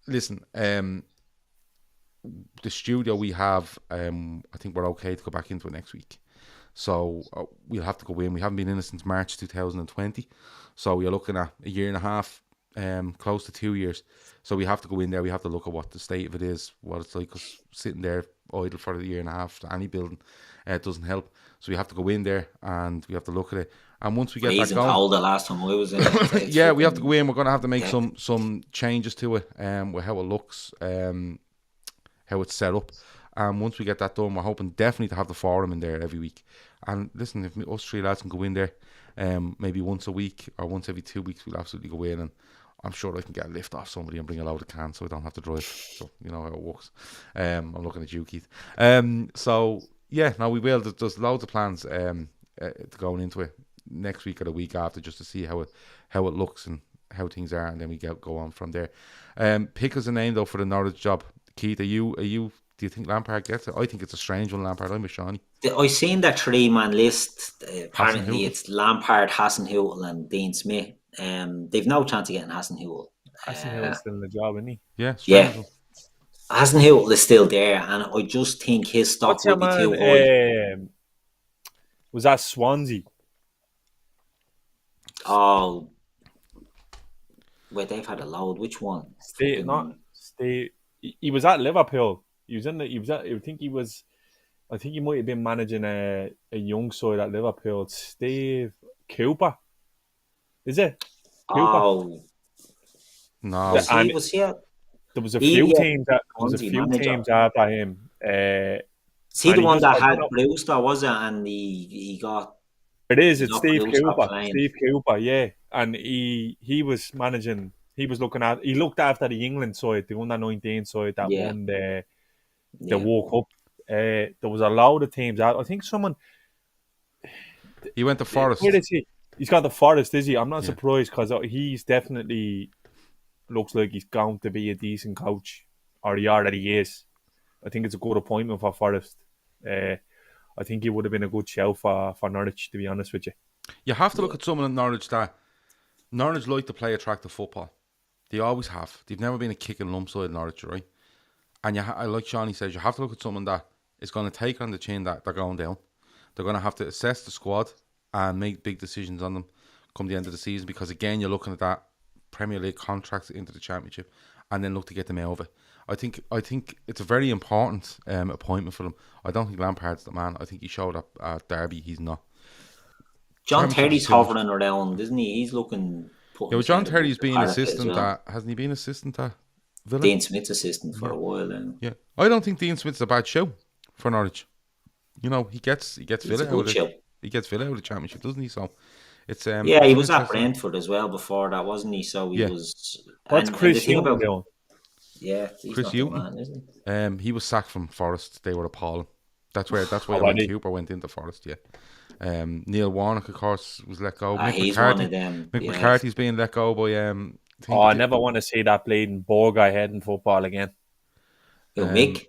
Listen, the studio we have, I think we're okay to go back into it next week. So we'll have to go in. We haven't been in it since March 2020. So you're looking at a year and a half, close to 2 years. So we have to go in there. We have to look at what the state of it is, what it's like. Because sitting there idle for a year and a half to any building, doesn't help. So we have to go in there and we have to look at it. And once we get that going, cold the last time I was in it. Yeah, we have to go in. We're going to have to make some changes to it, with how it looks, how it's set up. And once we get that done, we're hoping definitely to have the forum in there every week. And listen, if us three lads can go in there, maybe once a week or once every 2 weeks, we'll absolutely go in. And I'm sure I can get a lift off somebody and bring a load of cans so I don't have to drive. So you know how it works. I'm looking at you, Keith. So yeah, no, we will. There's loads of plans to going into it next week or the week after, just to see how it looks and how things are, and then we go on from there. Pick us a name though for the Norwich job, Keith. Are you? Do you think Lampard gets it? I think it's a strange one, Lampard. I'm with Shawnee. I seen that 3-man list. Apparently, Hasenhüttl. it's Lampard, Hasenhüttl, and Dean Smith. They've no chance of getting Hasenhüttl. Hasenhüttl's still in the job, isn't he? Yeah, strange one. Hasenhüttl is still there, and I just think his stock will be too high. Was that Swansea? Oh, wait, they've had a load. Which one? He was at Liverpool. He was in the. He was at. I think he might have been managing a young side at Liverpool. Steve Cooper. Is it? Cooper? Oh, no. Steve was here. There was a few teams that teams after him. See the one that had Brewster, was it? And he got. It is. It's Steve Cooper. Steve Cooper, yeah. And he was managing. He looked after the England side, the under-19 side that won the World Cup. There was a load of teams out. I think someone. He went to Forest. Where is he? He's got the Forest, is he? I'm not surprised because he's definitely looks like he's going to be a decent coach, or he already is. I think it's a good appointment for Forest. I think he would have been a good shout for Norwich, to be honest with you. You have to look at someone in Norwich that Norwich like to play attractive football. They always have. They've never been a kick and lump side in Norwich, right? And like Shawnee says, you have to look at someone that is going to take on the chin that they're going down. They're going to have to assess the squad and make big decisions on them come the end of the season, because again, you're looking at that Premier League contracts into the Championship and then look to get them out of it. I think it's a very important appointment for them. I don't think Lampard's the man. I think he showed up at Derby. He's not. John Terry's hovering around, isn't he? He's looking. Yeah, well, John Terry's been assistant hasn't he been assistant at Villa? Dean Smith's assistant for a while then. Yeah, I don't think Dean Smith's a bad show for Norwich. You know, he gets Villa out of it. He gets Villa out of the Championship, doesn't he? So it's he was at Brentford as well before that, wasn't he? So he was. What's Chris Hughton doing? Yeah, Chris Hughton. Isn't he? He was sacked from Forest. They were appalling. That's why Cooper went into Forest. Yeah. Neil Warnock, of course, was let go. He's one of them. Mick McCarthy's being let go by. I never want to see that bleeding poor guy head in football again. Mick?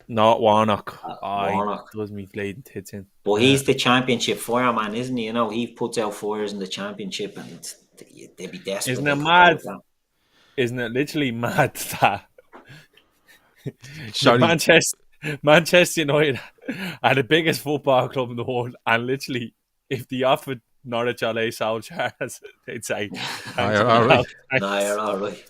Not Warnock. Warnock does me bleeding tits in. But he's the Championship fireman, isn't he? You know, he puts out fires in the Championship, and they'd be desperate. Isn't it mad? Isn't it literally mad that Manchester United are the biggest football club in the world, and literally, if they offered Norwich LA Solskjaer, they'd say, you're all right. You're all right.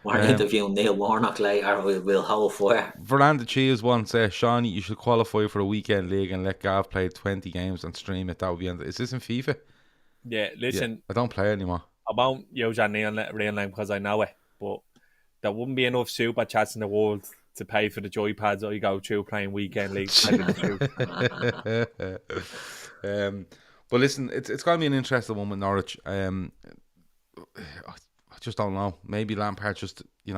We're interviewing Neil Warnock later. We'll hold fire. Veranda Cheers once said, Shawnee, you should qualify for a weekend league and let Gav play 20 games and stream it. That would be Is this in FIFA? Yeah, listen. Yeah, I don't play anymore. I won't use your real name because I know it, but there wouldn't be enough super chats in the world to pay for the joypads I go through playing weekend league. But listen, it's going to be an interesting one with Norwich. I just don't know. Maybe Lampard just, it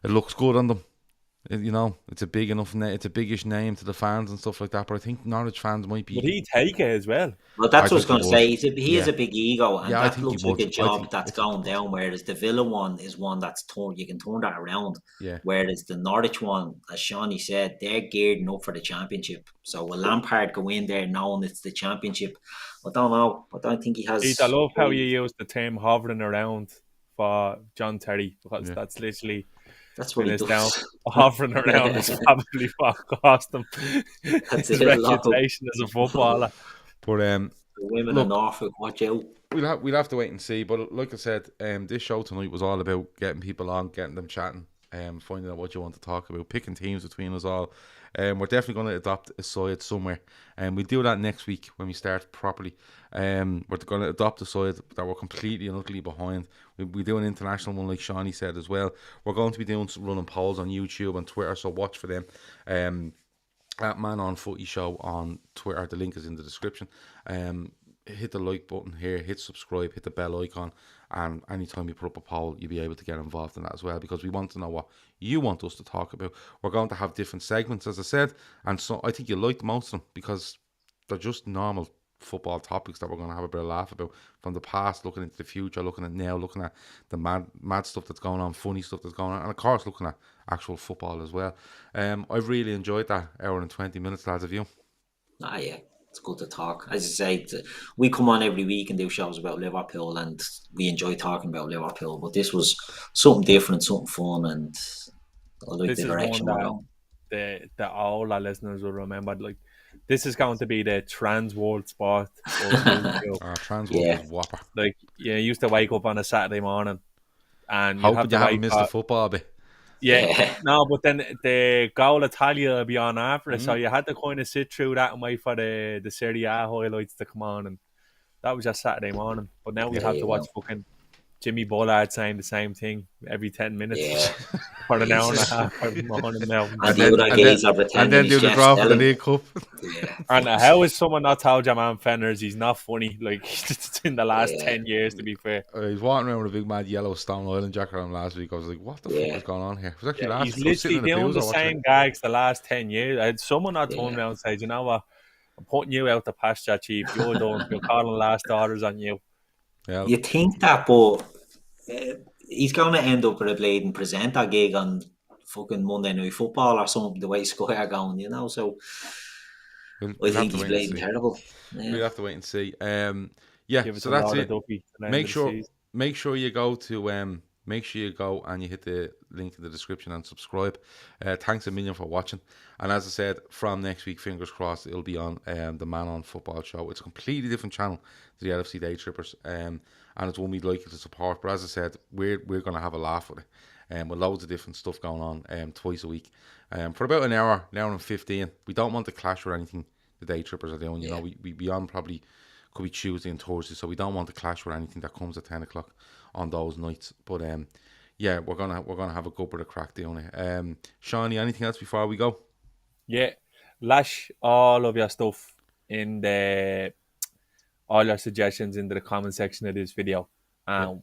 looks good on them. It's a big enough it's a biggish name to the fans and stuff like that. But I think Norwich fans might be. Would he take it as well? Well, that's what I was going to say. He has a big ego, and that looks like a job that's going down. Whereas the Villa one is one that's you can turn that around. Yeah. Whereas the Norwich one, as Shawnee said, they're geared up for the Championship. So will Lampard go in there knowing it's the Championship? I don't know. I don't think he has. I love how you use the term hovering around for John Terry, because that's literally. That's what he minutes down, does. hovering around is probably what cost him That's his it. A lot of reputation as a footballer. But the women in look, Norfolk, watch out. we'll have to wait and see. But like I said, this show tonight was all about getting people on, getting them chatting, finding out what you want to talk about, picking teams between us all. We're definitely going to adopt a side somewhere, and we'll do that next week when we start properly. We're going to adopt a side that we're completely and utterly behind. We do an international one, like Shawnee said as well. We're going to be doing some running polls on YouTube and Twitter, so watch for them. At Man on Footy Show on Twitter. The link is in the description. Hit the like button here, hit subscribe, hit the bell icon, and anytime you put up a poll, you'll be able to get involved in that as well, because we want to know what you want us to talk about. We're going to have different segments, as I said, and so I think you liked most of them because they're just normal football topics that we're going to have a bit of laugh about, from the past, looking into the future, looking at now, looking at the mad stuff that's going on, funny stuff that's going on, and of course looking at actual football as well. I've really enjoyed that hour and 20 minutes, lads. Have you? Yeah, it's good to talk. As I say, we come on every week and do shows about Liverpool, and we enjoy talking about Liverpool. But this was something different, something fun, and I like This the is direction one we're that going. all our listeners will remember. Like, this is going to be the trans world sport. Trans Yeah. is whopper. Like, you used to wake up on a Saturday morning and you have Hoping to you haven't wait missed the football bit. Yeah, no, but then the goal Italia will be on after it, so you had to kind of sit through that and wait for the SerieA highlights to come on, and that was just Saturday morning. But now we have to watch fucking Jimmy Bullard saying the same thing every 10 minutes for an hour and a half every morning now. And then do the draw for the League Cup. Yeah. And how is someone not told your man Fenners he's not funny? Like, it's in the last 10 years, to be fair. He's walking around with a big mad yellow Stone Island jacket on last week. I was like, what the fuck is going on here? It was actually last He's week. I was sitting literally in doing the watching same gags the last 10 years. I had someone not told me and said, you know what? I'm putting you out the pasture, Chief. You're done. You're calling last orders on you. Yeah. You think that, but he's going to end up with a bleeding presenter gig on fucking Monday Night Football or something, the way Sky are going, you know, so I think he's bleeding terrible. Yeah. We'll have to wait and see. So that's it. Make sure you go to and you hit the link in the description and subscribe. Thanks a million for watching. And as I said, from next week, fingers crossed, it'll be on the Man on Football Show. It's a completely different channel to the LFC Day Trippers, and it's one we'd like you to support. But as I said, we're going to have a laugh with it, with loads of different stuff going on twice a week, for about an hour and 15. We don't want to clash with anything the Day Trippers are doing. You know, we be on probably could be Tuesday and Thursday, so we don't want to clash with anything that comes at 10 o'clock on those nights. But we're gonna have a good bit of crack doing it. Shawnee, anything else before we go? Yeah, lash all of your stuff in all your suggestions into the comment section of this video, and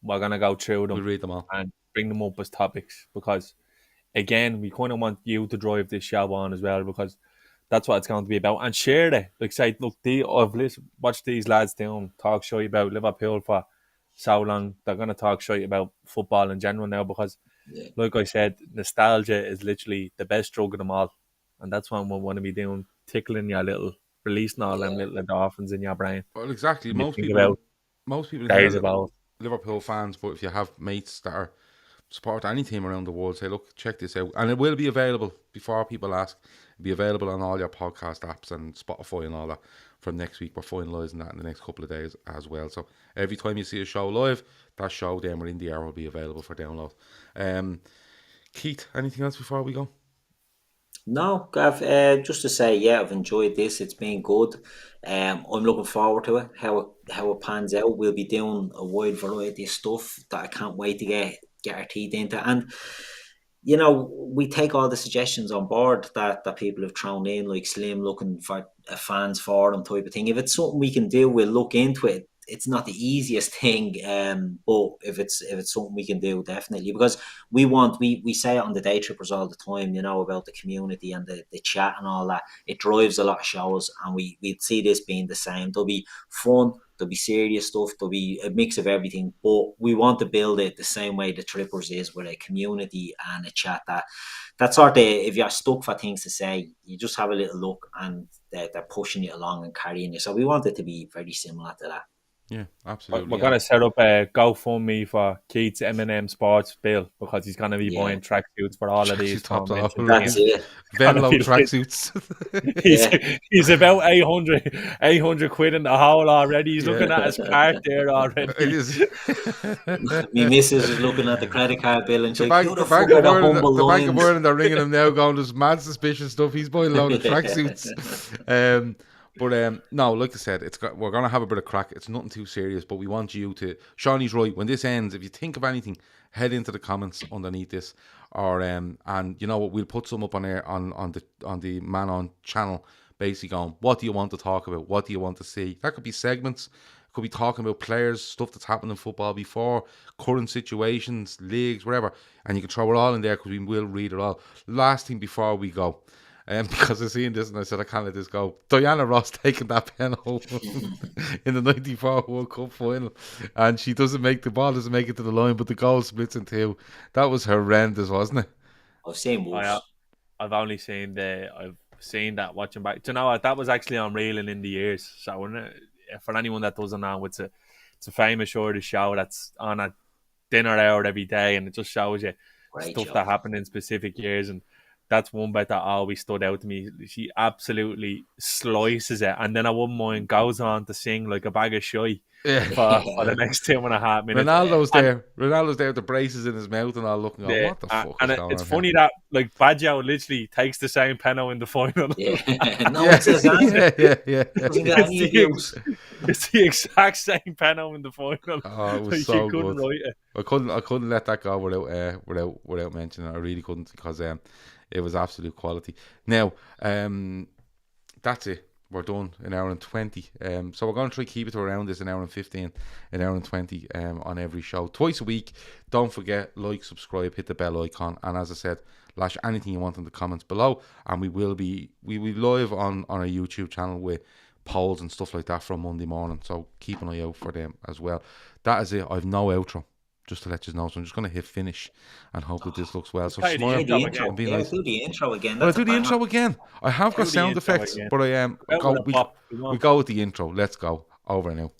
we're gonna go through them. We'll read them all and bring them up as topics, because again, we kind of want you to drive this show on as well, because that's what it's going to be about. And share it. Like, say, look, I've watched these lads down talk shit about Liverpool for so long. They're going to talk shit about football in general now, because, like I said, nostalgia is literally the best drug of them all. And that's what we want to be doing, tickling your little, releasing all them little endorphins in your brain. Well, exactly. Most people days about Liverpool fans, but if you have mates that are support any team around the world, say, look, check this out. And it will be available, before people ask, it'll be available on all your podcast apps and Spotify and all that from next week. We're finalising that in the next couple of days as well. So every time you see a show live, that show then we're in the air will be available for download. Keith, anything else before we go? No, Gav, just to say, I've enjoyed this. It's been good. I'm looking forward to it, how it pans out. We'll be doing a wide variety of stuff that I can't wait to get our teeth into. And, you know, we take all the suggestions on board that people have thrown in, like Slim looking for a fans forum type of thing. If it's something we can do, we'll look into it. It's not the easiest thing, but if it's something we can do, definitely, because we say it on the Day Trippers all the time, you know, about the community and the chat and all that. It drives a lot of shows, and we'd see this being the same. There'll be fun, there'll be serious stuff, there'll be a mix of everything, but we want to build it the same way the Trippers is, with a community and a chat that sort of, if you're stuck for things to say, you just have a little look and they're pushing you along and carrying you. So we want it to be very similar to that. Yeah, absolutely. We're going to set up a GoFundMe for Keith's M&M Sports bill because he's going to be buying tracksuits for all of these. Tops off. That's it. Venlo tracksuits. He's about 800 quid in the hole already. He's looking at his card there already. It is. Me missus is looking at the credit card bill and she's like, The Bank of Ireland are ringing him now, going, "There's mad suspicious stuff. He's buying a load of tracksuits." No, like I said, we're gonna have a bit of crack. It's nothing too serious, but we want you to. Shawnee's right. When this ends, if you think of anything, head into the comments underneath this, or and you know what, we'll put some up on air on the Man On channel, basically going, what do you want to talk about? What do you want to see? That could be segments. Could be talking about players, stuff that's happened in football before, current situations, leagues, whatever. And you can throw it all in there because we will read it all. Last thing before we go, because I seen this and I said, I can't let this go. Diana Ross taking that pen home in the 94 World Cup final. And she doesn't make the ball, doesn't make it to the line, but the goal splits in two. That was horrendous, wasn't it? I've seen worse. I've only seen I've seen that watching back. Do you know what? That was actually on Reeling in the Years. So for anyone that doesn't know, it's a famous show that's on at dinner hour every day, and it just shows you stuff that happened in specific years. And that's one bit that always stood out to me. She absolutely slices it, and then at one point goes on to sing like a bag of shy for the next 2.5 minutes. Ronaldo's there with the braces in his mouth and all looking, what the fuck is going on? It's funny that like Baggio literally takes the same penalty in the final. It's the exact same penalty in the final. Oh, it was so good. Write it. I couldn't let that go without mentioning it. I really couldn't, because it was absolute quality. Now, that's it. We're done, an hour and 20. So we're going to try to keep it to around this, an hour and 15, an hour and 20 on every show. Twice a week. Don't forget, like, subscribe, hit the bell icon. And as I said, lash anything you want in the comments below. And we will be live on our YouTube channel with polls and stuff like that from Monday morning. So keep an eye out for them as well. That is it. I've no outro, just to let you know. So I'm just going to hit finish and hope that this looks well. So smile. Do the intro again. Well, I do the intro again. I have got sound effects, but we go with the intro. Let's go. Over now.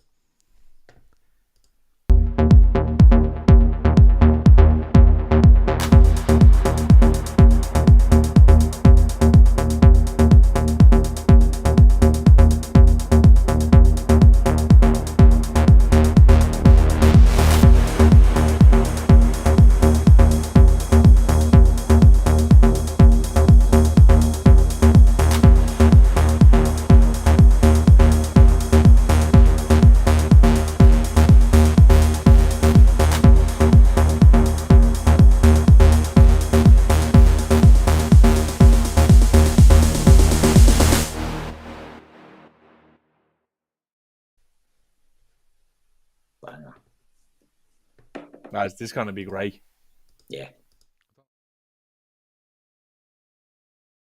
Guys, this is going to be great. Yeah.